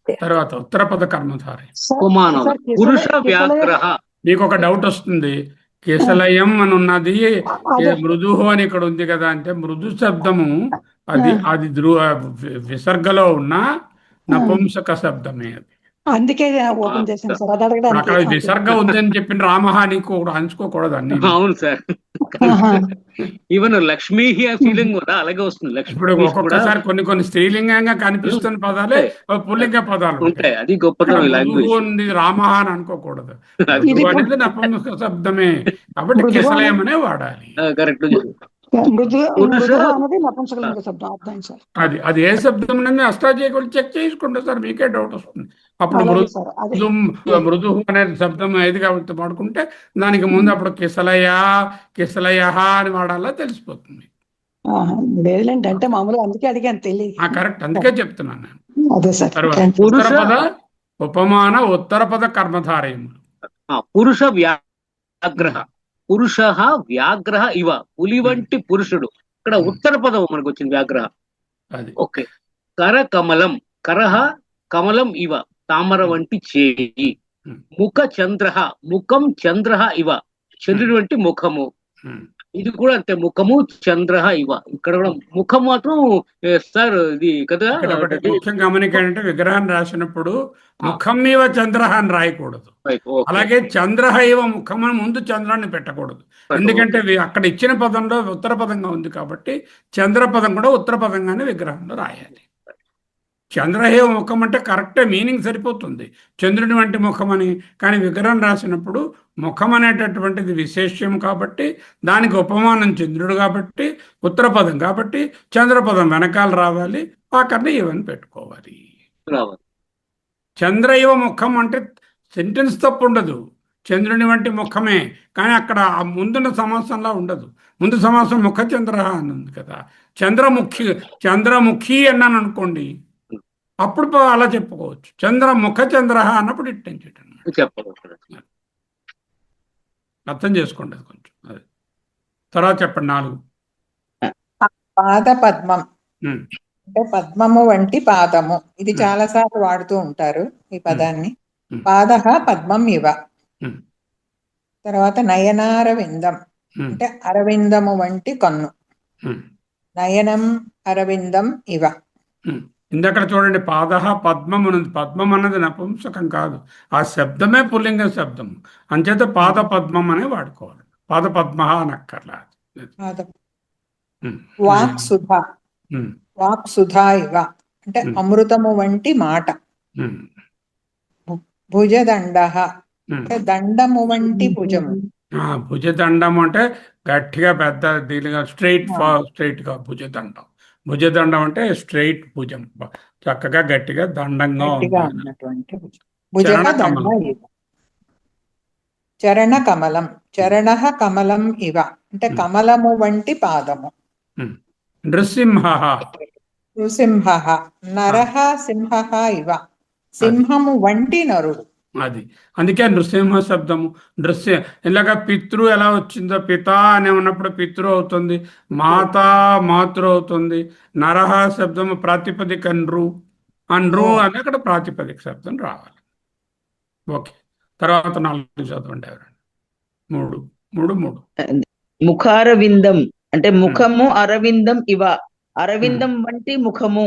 తర్వాత ఉత్తర పద కర్మధారయ. ఉపమానం సార్ పురుష కిసలయ వ్యాగ్రహ. మీకు ఒక డౌట్ వస్తుంది. కేశలయం అని ఉన్నది, అదే. మృదుహు అని ఇక్కడ ఉంది కదా అంటే మృదు శబ్దము ఆ, అది విసర్గలో ఉన్న నపుంసక శబ్దమే అది. అందుకే ఓపెన్ చేశాను సార్, అది ఇప్పుడు అడగడానికి. అక్కడ విసర్గ ఉందని చెప్పిన రామహాని కూడా అంచుకోకూడదు అన్ని. అవును సార్. ఆహా. ఈవెన్ లక్ష్మీ ఫీలింగ్ కూడా అలాగే వస్తుంది. ఇప్పుడు లక్ష్మీ కూడా ఒక్కొక్కసారి కొన్ని స్త్రీలింగంగా కనిపిస్తున్న పదాలే పుల్లింగ పదాలు ఉంటాయి. ఉంటాయి. అది గొప్పతనం మృదువు లాంగ్వేజ్. ఉంది రామహ అని అనుకోకూడదు. అది ఇది మృదువు అనేది నపుంసక శబ్దమే కాబట్టి మృదువు కిసలయం అనే వాడాలి. కరెక్ట్. మృదు పురుష మృదు అనేది నపుంసకలింగ శబ్దం. అర్థం సార్. అది ఏ శబ్దం అష్టాధ్యాయులు చెక్ చేసుకుంటే సార్ మీకే డౌట్ వస్తుంది. అప్పుడు అలాగే సార్. అదే. మృదు అనే శబ్దం ఏది కాబట్టి వాడుకుంటే దానికి ముందు అప్పుడు కిసలయ అని వాడాలా తెలిసిపోతుంది. ఆహా. లేదులేండి, అంటే మామూలుగా అందుకే అడిగాను, తెలియదు. కరెక్ట్, అందుకే చెప్తున్నాను నేను. అదే సార్. తర్వాత థాంక్యూ. పురుష ఉత్తర పద ఉపమాన ఉత్తర పద కర్మధారయములు. పురుష వ్యాగ్రహ. పురుష వ్యాగ్రహ ఇవ పులి వంటి పురుషుడు. ఇక్కడ ఉత్తర పదం మనకు వచ్చింది వ్యాగ్రహ. అది ఓకే. కర కమలం. కరహ కమలం ఇవ తామర వంటి చేయి. ముఖ చంద్ర. ముఖం చంద్ర ఇవ చంద్రుడి వంటి ముఖము. ఇది కూడా అంతే, ముఖము చంద్ర ఇవ. ఇక్కడ కూడా ముఖం మాత్రం సార్ ఇది కదా. ఇక్కడ ఒకటి ముఖ్యం గమనికంటే విగ్రహాన్ని రాసినప్పుడు ముఖం ఇవ చంద్ర అని రాయకూడదు. అలాగే చంద్ర ఇవ ముఖం అని ముందు చంద్రాన్ని పెట్టకూడదు. ఎందుకంటే అక్కడ ఇచ్చిన పదంలో ఉత్తర పదంగా ఉంది కాబట్టి చంద్ర పదం కూడా ఉత్తర పదంగానే విగ్రహంలో రాయాలి. చంద్రహేవ ముఖం అంటే కరెక్టే, మీనింగ్ సరిపోతుంది చంద్రుని వంటి ముఖం అని. కానీ విగ్రహం రాసినప్పుడు ముఖం అనేటటువంటిది విశేష్యం కాబట్టి దానికి ఉపమానం చంద్రుడు కాబట్టి ఉత్తర పదం కాబట్టి చంద్రపదం వెనకాల రావాలి, ఆఖరిని ఇవని పెట్టుకోవాలి. చంద్ర ఇవ ముఖం అంటే సెంటెన్స్ తప్పు ఉండదు, చంద్రుని వంటి ముఖమే. కానీ అక్కడ ఆ ముందున్న సమాసంలా ఉండదు. ముందు సమాసం ముఖ చంద్ర అని ఉంది కదా. చంద్రముఖి అన్నాను అనుకోండి, అప్పుడు అలా చెప్పుకోవచ్చు. ముఖ చంద్ర అన్నప్పుడు ఇట్టించటం అర్థం చేసుకోండి అది కొంచెం. అదే తర్వాత చెప్పండి 4. పాద పద్మం అంటే పద్మము వంటి పాదము. ఇది చాలా సార్లు వాడుతూ ఉంటారు ఈ పదాన్ని. పాదః పద్మం ఇవ. తర్వాత నయనారవిందం అంటే అరవిందము వంటి కన్ను. నయనం అరవిందం ఇవ. ఇందక్కడ చూడండి, పాదః పద్మం ఉన్నది. పద్మం అన్నది నపుంసకం కాదు, ఆ శబ్దమే పుల్లింగ శబ్దం. అంచేత పాద పద్మం అనే వాడుకోవాలి, పాద పద్మ అనక్కర్లా. వాక్ సుధ. వాక్ సుధా ఇవ అంటే అమృతము వంటి మాట. భుజదండ అంటే దండము వంటి భుజము. భుజదండం అంటే గట్టిగా పెద్ద దీనిగా స్ట్రైట్ గా భుజదండం. భుజదండం అంటే స్ట్రైట్ భుజం, చక్కగా గట్టిగా దండంగా ఉన్నటువంటి చరణ కమలం. చరణ కమలం ఇవ అంటే కమలము వంటి పాదము. నృసింహ. నృసింహ. నరహ సింహ ఇవ సింహము వంటి నరుడు. అది అందుకే నృసింహ శబ్దము. ఇలాగా పితృ ఎలా వచ్చిందో, పిత అని ఉన్నప్పుడు పితృ అవుతుంది, మాత మాతృ అవుతుంది. నరహ శబ్దము ప్రాతిపదిక నృ, అన్రు ఓ. అని అక్కడ ప్రాతిపదిక శబ్దం రావాలి. ఓకే, తర్వాత 4 చదవండి ఎవరండి. 3 ముఖారవిందం అంటే ముఖము అరవిందం ఇవ, అరవిందం వంటి ముఖము.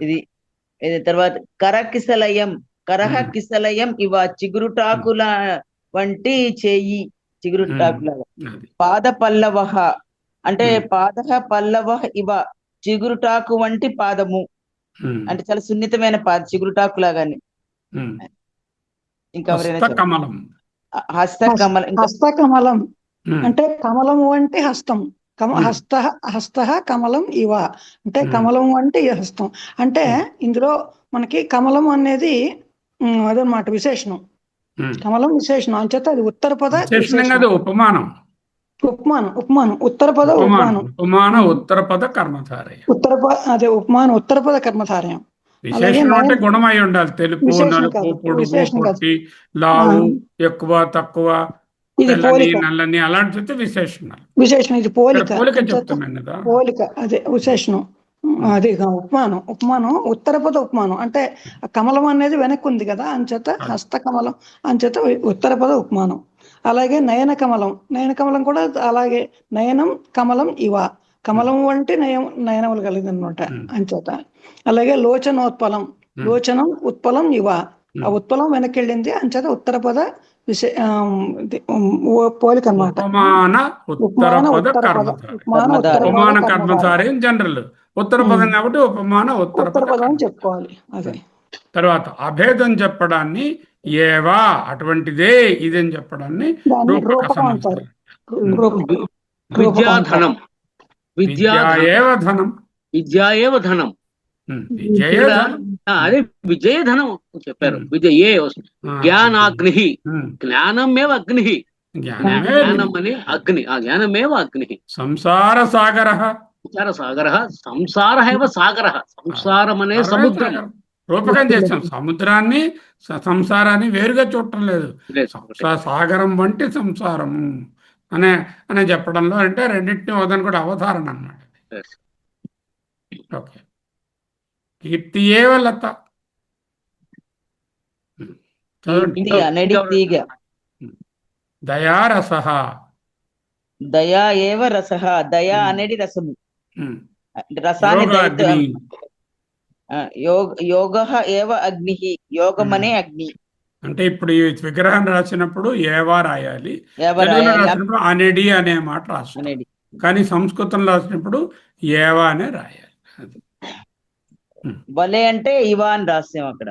ఇది తర్వాత కరకిసలయం, కరహ కిసలయం ఇవ, చిగురుటాకుల వంటి చేయి, చిగురుటాకుల. పాద పల్లవ అంటే పాద పల్లవ ఇవ, చిగురుటాకు వంటి పాదము. అంటే చాలా సున్నితమైన చిగురుటాకు లాగానే. ఇంకా హస్తకమలం. హస్తకమలం అంటే కమలము అంటే హస్తం. హస్త కమలం ఇవ అంటే కమలం అంటే ఈ హస్తం. అంటే ఇందులో మనకి కమలం అనేది అదనమాట విశేషణం. కమలం విశేషణం అంచేత అది ఉత్తర పద ఉపమానం. ఉత్తర పద ఉపమానం. ఉత్తర పద కర్మధారయం. అదే ఉపమానం ఉత్తర పద కర్మధారయం. విశేషణం అంటే గుణం అయి ఉండాలి. తెలుపు, నలుపు, పొడుగు, పొట్టి, లావు, ఎక్కువ, తక్కువ, తెల్లని, నల్లని అలాంటి విశేషణాలు. ఇది పోలిక చెప్తున్నాను కదా. పోలిక అదే విశేషణం. అది ఉపమానం ఉత్తర పద ఉపమానం. అంటే కమలం అనేది వెనక్కి ఉంది కదా, అంచేత హస్త కమలం అంచేత ఉత్తర పద ఉపమానం. అలాగే నయన కమలం కూడా అలాగే నయనం కమలం ఇవ, కమలం వంటి నయనములు కలిగిందనమాట అంచేత. అలాగే లోచనోత్పలం, లోచనం ఉత్పలం ఇవ, ఆ ఉత్పలం వెనక్కి వెళ్ళింది అంచేత ఉత్తర పద పోలిక అనమాట. ఉపమాన కర్మధారయం జనరల్, ఉత్తర పదం కాబట్టి ఉపమాన ఉత్తర పదం అని చెప్పుకోవాలి. అదే తర్వాత అభేదం చెప్పడాన్ని ఏవా అటువంటిదే ఇదని చెప్పడాన్ని విద్యాధనం, విద్యాయేవ ధనం. అదే విజయధనం చెప్పారు. విజయే జ్ఞానాగ్ని, జ్ఞానమేవ అగ్ని, జ్ఞానం అనే అగ్ని, ఆ జ్ఞానమేవ అగ్ని. సంసార సాగర, సంసార ఏవ సాగర, సంసారం అనే సముద్రం. రూపకం చేస్తాం. సముద్రాన్ని సంసారాన్ని వేరుగా చూడటం లేదు. సాగరం వంటి సంసారము అనే చెప్పడంలో అంటే రెండింటినీ వదని కూడా అవధారణ అన్నమాట. ఓకే, కీర్తియేవ లత. దయారస, దయా ఏవ రస, దయా అనేది రసము. రసాన్ని యోగ ఏవ అగ్ని, యోగమనే అగ్ని. అంటే ఇప్పుడు ఈ విగ్రహం రాసినప్పుడు ఏవా రాయాలి, రాసినప్పుడు అనేది అనే మాట రాస్తాం. కానీ సంస్కృతంలో రాసినప్పుడు ఏవా అనే రాయాలి. వలే అంటే ఇవా అని రాస్తాం అక్కడ.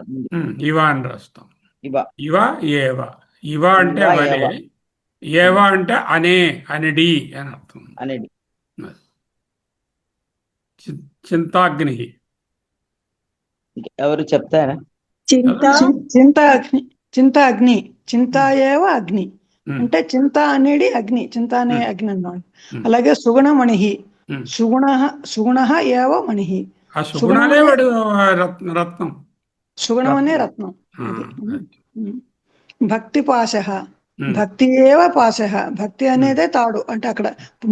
ఇవా అని రాస్తాం. ఇవ ఏవా, ఇవ అంటే వలే, ఏవా అంటే అనే, అనేది అని అర్థం. అనేది చింతాగ్ని, ఎవరు చెప్తారా? చింతాగ్ని, చింతాయేవ అగ్ని అంటే చింత అనేది అగ్ని, చింత అనే అగ్ని అన్నమాట. అలాగే సుగుణమణి, సుగుణ ఏవ మణి, రత్నం, సుగుణం అనే రత్నం. భక్తి పాశ, భక్తి ఏవ పాశ, భక్తి అనేదే తాడు అంటే అక్కడ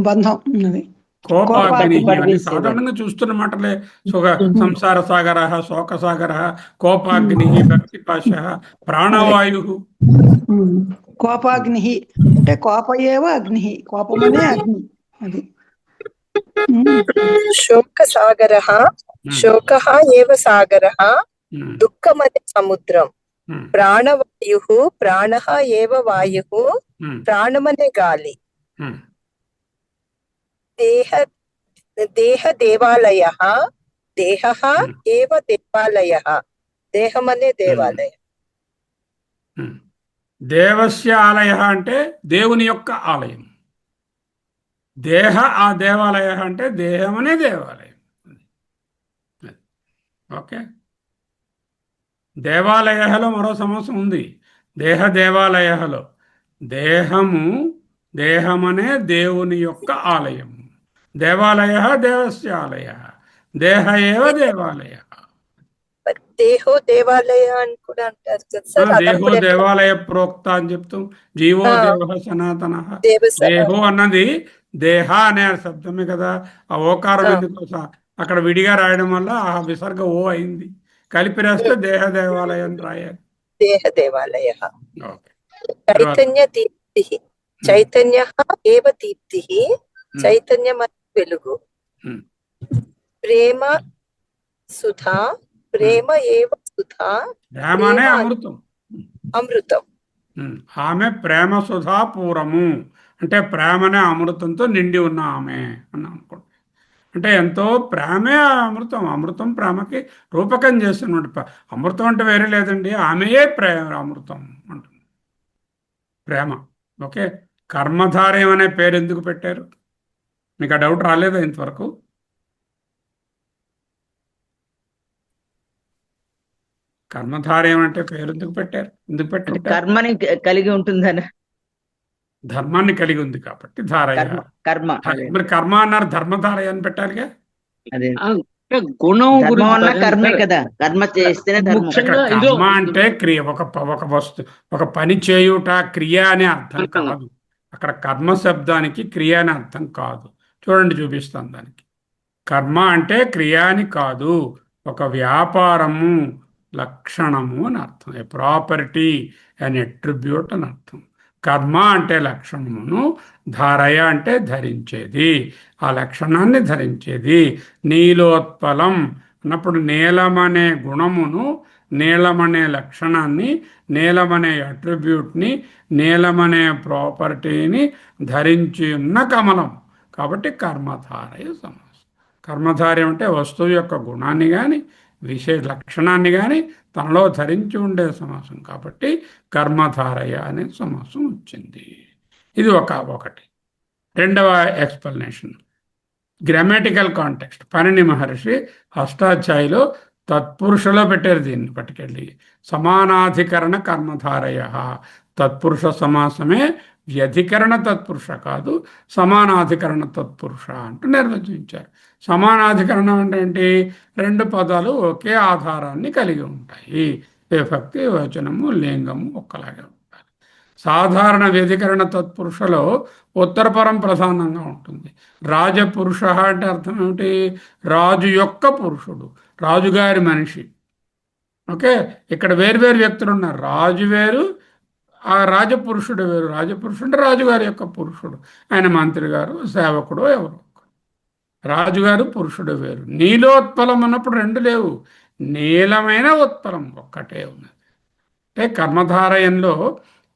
బంధం ఉన్నది. కోపాగ్ని సాధారణంగా చూస్తున్న మాటలే. సంసార సాగర, శోక సాగర, కోపాగ్ని, భక్తి పాశ, ప్రాణవాయు. కోపాగ్ని అంటే కోప ఏవ అగ్ని, కోపమనే అగ్ని. అది శోక సాగర, శోక ఏవ సాగర, దుఃఖమనే సముద్రం. ప్రాణవాయు, ప్రాణ ఏవ వాయు, ప్రాణమనే గాలి. దేహ దేవాలయ, దేహ ఏవ దేవాలయ, దేహమనే దేవాలయం. దేవస్య ఆలయ అంటే దేవుని యొక్క ఆలయం. దేహ ఆ దేవాలయ అంటే దేహమనే దేవాలయం. ఓకే, దేవాలయాలో మరో సమస్య ఉంది. దేహ దేవాలయాలో దేహమనే దేవుని యొక్క ఆలయం. దేవాలయ దేవస్య ఆలయ, దేహ ఏవ దేవాలయ. దేహో దేవాలయ అని కూడా అంటారు కదా సార్. దేహో దేవాలయ ప్రోక్త అని చెప్తాం. జీవో దేవ సనాతన. దేహో అన్నది దేహ అనే శబ్దమే కదా. ఆ ఓకారం ఎందుకు అక్కడ విడిగా రాయడం వల్ల ఆ విసర్గ ఓ అయింది. కలిపి రాస్తే దేహ దేవాలయం రాయాలి. దేహ దేవాలయ. ఓకే. చైతన్య దీప్తి, చైతన్య ఏవ దీప్తి, చైతన్యమయ వెలుగు. ప్రేమ సుధా, ప్రేమ ఏవ సుధా, ప్రేమనే అమృతం. అమృతం. ఆమె ప్రేమ సుధా పూరము అంటే ప్రేమనే అమృతంతో నిండి ఉన్న ఆమె అని అనుకోండి. అంటే ఎంతో ప్రేమే అమృతం. అమృతం ప్రేమకి రూపకం చేస్తున్నట్టు. అమృతం అంటే వేరే లేదండి, ఆమెయే అమృతం అంటుంది ప్రేమ. ఓకే. కర్మధారయం అనే పేరు ఎందుకు పెట్టారు? మీకు ఆ డౌట్ రాలేదా ఇంతవరకు? కర్మధారయం అంటే పేరు ఎందుకు పెట్టారు? ఎందుకు పెట్టారు? కర్మని కలిగి ఉంటుందని. ధర్మాన్ని కలిగి ఉంది కాబట్టి ధారయ. కర్మ మరి కర్మ అన్నారు, ధర్మధారయ అని పెట్టాలిగా. అదే గుణం కర్మే కదా, కర్మ చేస్తేనే కర్మ అంటే క్రియ, ఒక వస్తు, ఒక పని చేయుట క్రియ అనే అర్థం కాదు. అక్కడ కర్మ శబ్దానికి క్రియ అని అర్థం కాదు. చూడండి, చూపిస్తాను దానికి. కర్మ అంటే క్రియ అని కాదు, ఒక వ్యాపారము, లక్షణము అని అర్థం. ఏ ప్రాపర్టీ అండ్ అట్రిబ్యూట్ అని అర్థం. కర్మ అంటే లక్షణమును, ధారయ అంటే ధరించేది, ఆ లక్షణాన్ని ధరించేది. నీలోత్పలం అన్నప్పుడు నీలమనే గుణమును, నీలమనే లక్షణాన్ని, నీలమనే అట్రిబ్యూట్ని, నీలమనే ప్రాపర్టీని ధరించి ఉన్న కమలం కాబట్టి కర్మధారయ సమాసం. కర్మధారయం అంటే వస్తువు యొక్క గుణాన్ని కానీ విశేష లక్షణాన్ని కానీ తనలో ధరించి ఉండే సమాసం కాబట్టి కర్మధారయ అనే సమాసం వచ్చింది. ఇది ఒకటి. రెండవ ఎక్స్ప్లెనేషన్, గ్రామాటికల్ కాంటెక్స్ట్. పనిని మహర్షి అష్టాధ్యాయిలో తత్పురుషలో పెట్టారు దీన్ని పట్టుకెళ్ళి. సమానాధికరణ కర్మధారయ. తత్పురుష సమాసమే వ్యధికరణ తత్పురుష కాదు, సమానాధికరణ తత్పురుష అంటూ నిర్వచించారు. సమానాధికరణం అంటే ఏంటి? రెండు పదాలు ఒకే ఆధారాన్ని కలిగి ఉంటాయి. విభక్తి, వచనము, లింగము ఒక్కలాగే ఉంటాయి. సాధారణ వ్యధికరణ తత్పురుషలో ఉత్తరపరం ప్రధానంగా ఉంటుంది. రాజపురుష అంటే అర్థం ఏమిటి? రాజు యొక్క పురుషుడు, రాజుగారి మనిషి. ఓకే. ఇక్కడ వేరు వ్యక్తులు ఉన్నారు. రాజు వేరు, ఆ రాజపురుషుడు వేరు. రాజపురుషుడు అంటే రాజుగారి యొక్క పురుషుడు, ఆయన మంత్రి గారు, సేవకుడు, ఎవరు. రాజుగారు పురుషుడు వేరు. నీలోత్పలం అన్నప్పుడు రెండు లేవు, నీలమైన ఉత్పలం ఒక్కటే ఉన్నది. అంటే కర్మధారయంలో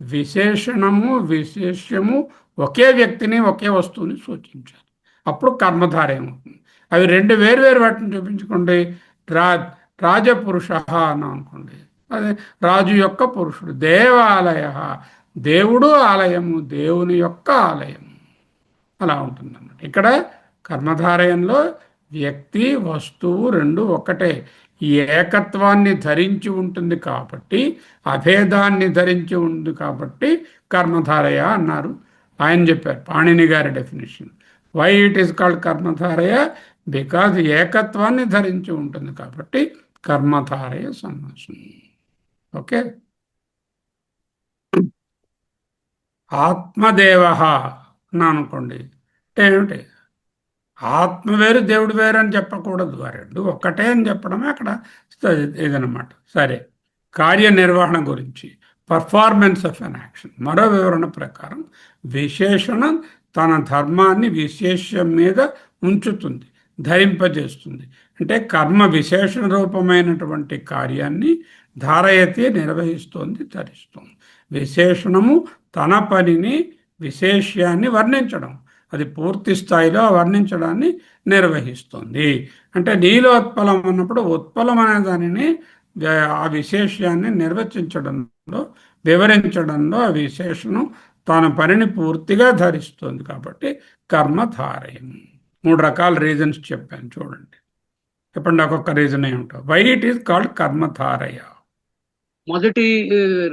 విశేషణము, విశేష్యము ఒకే వ్యక్తిని, ఒకే వస్తువుని సూచించాలి. అప్పుడు కర్మధారయం అవుతుంది. అవి రెండు వేరు వాటిని చూపించుకోండి. రాజపురుష అని అనుకోండి, అదే రాజు యొక్క పురుషుడు. దేవాలయ, దేవుడు ఆలయము, దేవుని యొక్క ఆలయము, అలా ఉంటుందన్నమాట. ఇక్కడ కర్మధారయంలో వ్యక్తి, వస్తువు రెండు ఒకటే. ఈ ఏకత్వాన్ని ధరించి ఉంటుంది కాబట్టి, అభేదాన్ని ధరించి ఉంది కాబట్టి కర్మధారయ అన్నారు. ఆయన చెప్పారు, పాణిని గారి definition. Why it is called కర్మధారయ? బికాజ్ ఏకత్వాన్ని ధరించి ఉంటుంది కాబట్టి కర్మధారయ సమాసం. ఓకే. ఆత్మదేవ అని అనుకోండి, ఏమిటి? ఆత్మ వేరు, దేవుడు వేరు అని చెప్పకూడదు. ఆ రెండు ఒక్కటే అని చెప్పడమే అక్కడ ఇదనమాట. సరే, కార్యనిర్వహణ గురించి, పర్ఫార్మెన్స్ ఆఫ్ అన్ యాక్షన్. మరో వివరణ ప్రకారం విశేషణం తన ధర్మాన్ని విశేషం మీద ఉంచుతుంది, ధరింపజేస్తుంది. అంటే కర్మ విశేషణ రూపమైనటువంటి కార్యాన్ని ధారయతి నిర్వహిస్తోంది, ధరిస్తుంది. విశేషణము తన పనిని, విశేష్యాన్ని వర్ణించడం, అది పూర్తి స్థాయిలో వర్ణించడాన్ని నిర్వహిస్తుంది. అంటే నీలోత్పలం అన్నప్పుడు ఉత్పలం అనే దానిని, ఆ విశేష్యాన్ని నిర్వచించడంలో, వివరించడంలో ఆ విశేషణం తన పనిని పూర్తిగా ధరిస్తుంది కాబట్టి కర్మధారయం. 3 రకాల రీజన్స్ చెప్పాను, చూడండి. చెప్పండి ఒక్కొక్క రీజన్ ఏమిటో. వై ఇట్ ఈస్ కాల్డ్ కర్మధారయ? మొదటి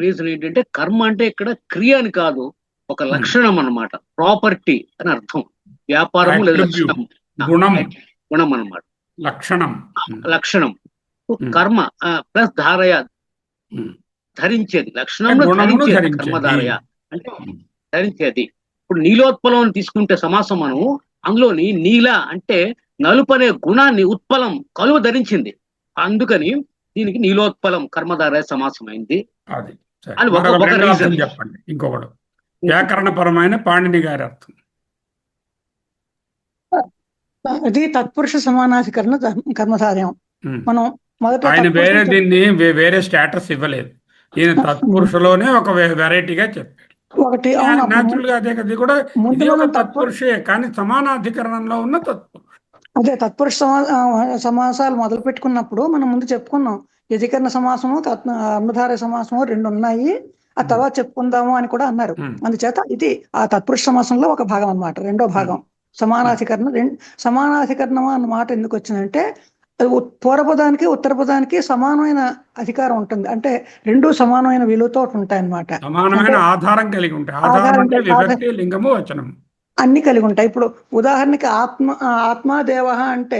రీజన్ ఏంటంటే, కర్మ అంటే ఇక్కడ క్రియ అని కాదు, ఒక లక్షణం అన్నమాట. ప్రాపర్టీ అని అర్థం. వ్యాపారము లేదా గుణం అన్నమాట. లక్షణం కర్మ ప్లస్ ధారయ, ధరించేది. లక్షణం కర్మధారయ అంటే ధరించేది. ఇప్పుడు నీలోత్పలం తీసుకుంటే సమాసం మనము, అందులోని నీల అంటే నలుపు అనే గుణాన్ని ఉత్పలం కలువ ధరించింది. అందుకని దీనికి నీలోత్పలం కర్మధారయ సమాసం అయింది అది సరే. అని మరొక ఒక రెండో అర్థం రీజన్. చెప్పండి. ఇంకొకడు వ్యాకరణపరమైన పాణిని గారి అర్థం. అది తత్పురుష సమానాధికరణ కర్మధారయం. ఉమ్. మనం మొదట ఆయన తత్పురుషం వేరే చెప్ప- దీన్ని వేరే స్టేటస్ ఇవ్వలేదు. ఈయన తత్పురుషలోనే ఒక వెరైటీగా చెప్పారు. ఒకటి అవును. అప్పుడు న్యాచురల్ గా అదే కదా, ఇది కూడా ముందు ఇది ఒక మనం తత్పురుషే, కానీ సమానాధికరణంలో ఉన్న తత్పురుష. అదే తత్పురుష సమాసాలు మొదలు పెట్టుకున్నప్పుడు మనం ముందు చెప్పుకున్నాం యధికరణ సమాసము అన్నధారయ సమాసము రెండు ఉన్నాయి, ఆ తర్వాత చెప్పుకుందాము అని కూడా అన్నారు. అందుచేత ఇది ఆ తత్పురుష సమాసంలో ఒక భాగం అన్నమాట, రెండో భాగం. సమానాధికరణం సమానాధికరణం అన్న మాట ఎందుకు వచ్చిందంటే అది పూర్వపదానికి ఉత్తర పదానికి సమానమైన అధికారం ఉంటుంది, అంటే రెండు సమానమైన విలువతో ఉంటాయి అన్నమాట. సమానమైన ఆధారం కలిగి ఉంటాయి. ఆధారం అంటే విభక్తి, లింగము, వచనము అన్ని కలిగి ఉంటాయి. ఇప్పుడు ఉదాహరణకి ఆత్మదేవ అంటే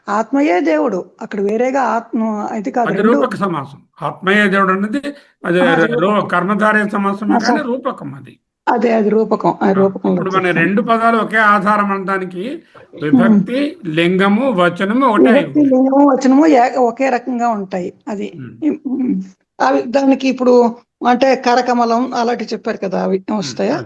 ఆత్మయే దేవుడు, అక్కడ వేరేగా ఆత్మ ఇది కాదు. అది రెండు రూపక సమాసం. ఆత్మీయ దేవుడు అన్నది అది కర్మధారయ సమాసమే, కానీ రూపకం అది. అదే అది రూపకం. రూపకం ఇప్పుడు మన రెండు పదాలు ఒకే ఆధారం అనడానికి విభక్తి, లింగము, వచనము ఒకటే. లింగము వచనము ఒకే రకంగా ఉంటాయి. అది అవి దానికి ఇప్పుడు అంటే కరకమలం అలాంటివి చెప్పారు కదా, అవి వస్తాయా?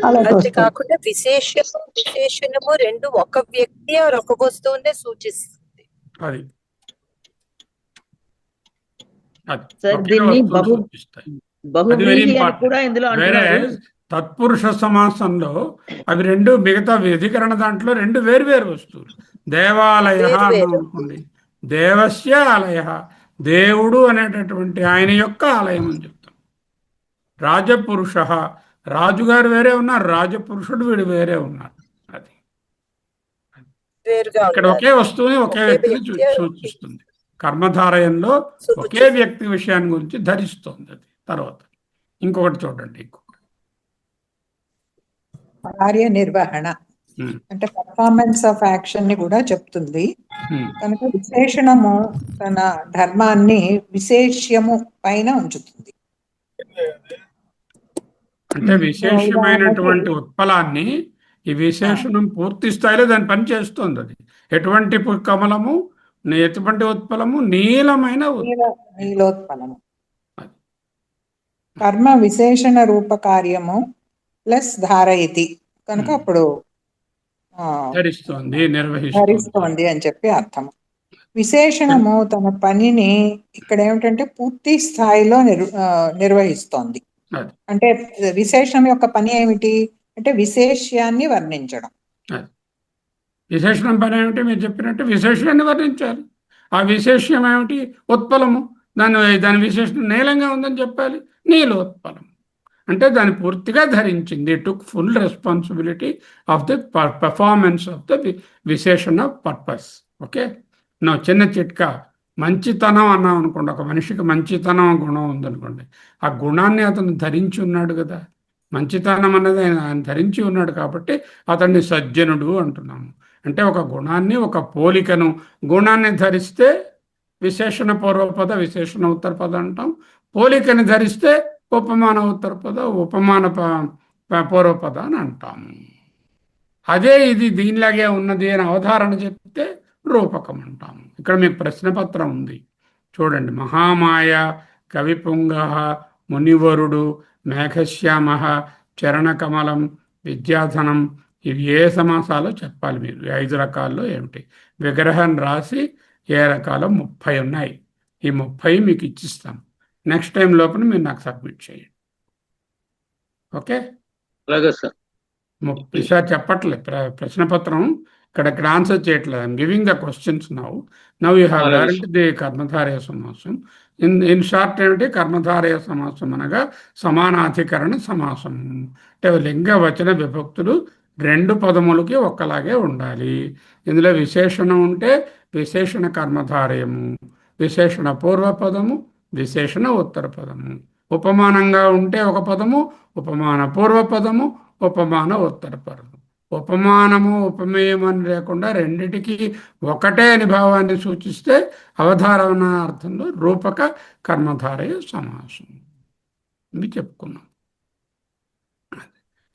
అంతే కాకుండా విశేషణము రెండు ఒక వ్యక్తి ఒక వస్తువునే సూచిస్తుంది. అది సార్ ఒకే దీన్ని వస్తువును సూచిస్తాయి. బహువ్రీహి అని కూడా ఇందులో వేరే అంటున్నారు. తత్పురుష సమాసంలో అవి రెండు మిగతా వ్యధికరణ దాంట్లో రెండు వేరు వేరు వస్తువులు. దేవాలయ అన్నాం అనుకోండి, దేవస్య ఆలయ, దేవుడు అనేటటువంటి ఆయన యొక్క ఆలయం అని చెప్తాం. రాజపురుష, రాజుగారు వేరే ఉన్నారు, రాజపురుషుడు వీడు వేరే ఉన్నారు. అది ఇక్కడ ఒకే వస్తువుని ఒకే వ్యక్తిని సూచిస్తుంది. కర్మధారయంలో ఒకే వ్యక్తి విషయాన్ని గురించి ధరిస్తోంది అది. తర్వాత ఇంకొకటి చూడండి, కార్య నిర్వహణ అంటే పర్ఫార్మెన్స్ ఆఫ్ యాక్షన్ ని కూడా చెప్తుంది. కనుక విశేషణము తన ధర్మాన్ని విశేష్యము పైన ఉంచుతుంది. అంటే విశేషమైనటువంటి ఉత్పలాన్ని ఈ విశేషణం పూర్తి స్థాయిలో దాని పని చేస్తుంది. అది ఎటువంటి కమలము, ఎటువంటి ఉత్పలము, నీలమైన నీలోత్పలము. కర్మ విశేషణ రూప కార్యము ప్లస్ ధారయితి, కనుక అప్పుడు ధరిస్తోంది, ధరిస్తోంది అని చెప్పి అర్థం. విశేషణము తన పనిని ఇక్కడ ఏమిటంటే పూర్తి స్థాయిలో నిర్వహిస్తోంది. అంటే విశేషణం యొక్క పని ఏమిటి అంటే విశేష్యాన్ని వర్ణించడం. విశేషణం పని ఏమిటి? మీరు చెప్పినట్టు విశేషాన్ని వర్ణించాలి. ఆ విశేష్యం ఏమిటి? ఉత్పలము. దాని విశేషణం నీలంగా ఉందని చెప్పాలి. నీలోత్పలం అంటే దాన్ని పూర్తిగా ధరించింది. Took full responsibility of the performance of the విశేషణ పర్పస్. ఓకే. నా చిన్న చిట్కా, మంచితనం అన్నాం అనుకోండి, ఒక మనిషికి మంచితనం గుణం ఉందనుకోండి, ఆ గుణాన్ని అతను ధరించి ఉన్నాడు కదా. మంచితనం అన్నది ఆయన ధరించి ఉన్నాడు కాబట్టి అతన్ని సజ్జనుడు అంటున్నాము. అంటే ఒక గుణాన్ని, ఒక పోలికను, గుణాన్ని ధరిస్తే విశేషణ పూర్వపద, విశేషణ ఉత్తరపద అంటాం. పోలికని ధరిస్తే ఉపమాన ఉత్తరపద, ఉపమాన పూర్వపద అని అంటాము. అదే ఇది దీనిలాగే ఉన్నది అని అవధారణ చెప్తే రూపకం అంటాము. ఇక్కడ మీకు ప్రశ్నపత్రం ఉంది చూడండి. మహామాయ, కవిపుంగ, మునివరుడు, మేఘశ్యామ, చరణకమలం, విద్యాధనం, ఇవి ఏ సమాసాలో చెప్పాలి మీరు. 5 రకాల్లో ఏమిటి? విగ్రహం రాసి ఏ రకాలో 30 ఉన్నాయి. ఈ 30 మీకు ఇచ్చిస్తాం. నెక్స్ట్ టైం లోపల మీరు నాకు సబ్మిట్ చేయండి. ఓకే. అలాగే సార్. ఈసారి చెప్పట్లేదు ప్రశ్నపత్రం, ఇక్కడ ఆన్సర్ చేయట్లేదు. I'm giving the questions now you have learned the కర్మధారయ సమాసం. ఇన్ షార్ట్ ఏమిటి? కర్మధారయ సమాసం అనగా సమానాధికరణ సమాసం. అంటే లింగ వచన విభక్తులు రెండు పదములకి ఒక్కలాగే ఉండాలి. ఇందులో విశేషణం ఉంటే విశేషణ కర్మధారయము, విశేషణ పూర్వపదము, విశేషణ ఉత్తర పదము. ఉపమానంగా ఉంటే ఒక పదము, ఉపమాన పూర్వపదము, ఉపమాన ఉత్తర పదము. ఉపమానము ఉపమేయం అని లేకుండా రెండిటికి ఒకటే అని భావాన్ని సూచిస్తే అవధారణ అర్థంలో రూపక కర్మధారయ సమాసం ఇది చెప్పుకున్నాం.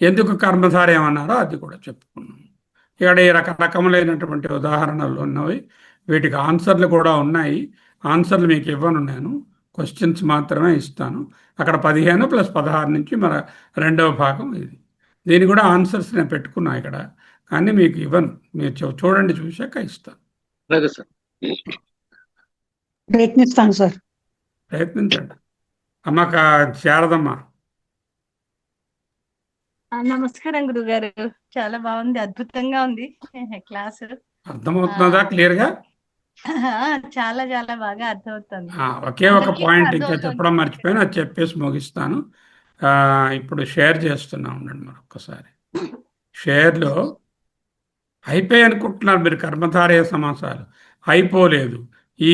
ఎందుకు కర్మధారయం అన్నారో అది కూడా చెప్పుకున్నాం. ఇక్కడ ఈ రకరకములైనటువంటి ఉదాహరణలు ఉన్నవి. వీటికి ఆన్సర్లు కూడా ఉన్నాయి. ఆన్సర్లు మీకు ఇవ్వను, నేను క్వశ్చన్స్ మాత్రమే ఇస్తాను. అక్కడ 15 + 16 నుంచి మన రెండవ భాగం ఇది. దీని కూడా ఆన్సర్స్ నేను పెట్టుకున్నా ఇక్కడ, కానీ మీకు ఇవ్వను. మీరు చూడండి, చూశాక ఇస్తాను. అలాగే సార్. ప్రయత్నిస్తాను సార్. ప్రయత్నించండి. అమ్మ శారదమ్మ. నమస్కారం గురుగారు, చాలా బాగుంది, అద్భుతంగా ఉంది క్లాసు. అర్థమవుతున్నదా క్లియర్గా? చాలా చాలా బాగా అర్థమవుతుంది. ఒకే ఒక పాయింట్ ఇంకా చెప్పడం మర్చిపోయినా, అది చెప్పేసి ముగిస్తాను. ఇప్పుడు షేర్ చేస్తున్నా ఉండండి మరొక్కసారి. షేర్లో అయిపోయి అనుకుంటున్నారు మీరు కర్మధారయ సమాసాలు. అయిపోలేదు. ఈ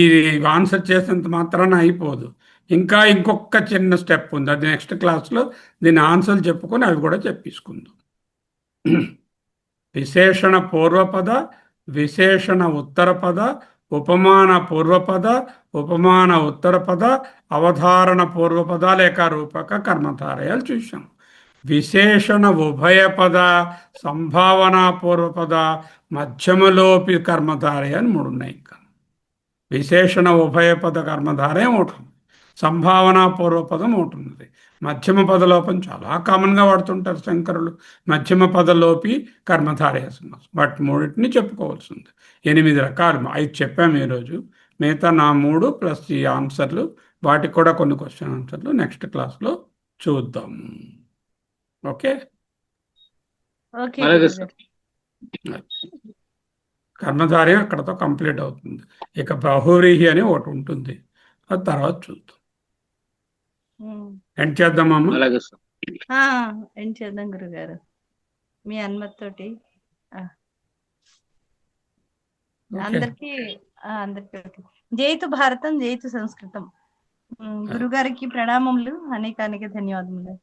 ఆన్సర్ చేసినంత మాత్రాన అయిపోదు. ఇంకా ఇంకొక చిన్న స్టెప్ ఉంది, అది నెక్స్ట్ క్లాస్లో దీని ఆన్సర్లు చెప్పుకొని అవి కూడా చెప్పేసుకుందాం. విశేషణ పూర్వపద, విశేషణ ఉత్తరపద, ఉపమాన పూర్వపద, ఉపమాన ఉత్తరపద, అవధారణ పూర్వపద లేక రూపక కర్మధారయాలు చూసాం. విశేషణ ఉభయపద, సంభావన పూర్వపద, మధ్యమలోపి కర్మధారయ అని 3 ఉన్నాయి. ఇంకా విశేషణ ఉభయపద కర్మధారయం ఒకటి ఉంది, సంభావన పూర్వపదం ఒకటి ఉన్నది, మధ్యమ పదలోపం చాలా కామన్గా వాడుతుంటారు శంకరులు. మధ్యమ పదలోపి కర్మధారయ సమాసం. వాటి 3టిని చెప్పుకోవాల్సింది. 8 రకాలు, 5 చెప్పాము ఈరోజు. మిగతా నా 3 ప్లస్ ఈ ఆన్సర్లు, వాటికి కూడా కొన్ని క్వశ్చన్ ఆన్సర్లు నెక్స్ట్ క్లాస్లో చూద్దాము. ఓకే, అలాగే సార్. కర్మధారయం అక్కడతో కంప్లీట్ అవుతుంది. ఇక బహువ్రీహి అని ఒకటి ఉంటుంది, అది తర్వాత చూద్దాం. ఎండ్ చేద్దామమ్మా. అలాగే సార్. ఏం చేద్దాం గురుగారు, మీ అనుమతితోటి. అందరికి జైతు భారతం, జైతు సంస్కృతం. గురుగారికి ప్రణామములు, అనేక ధన్యవాదములు.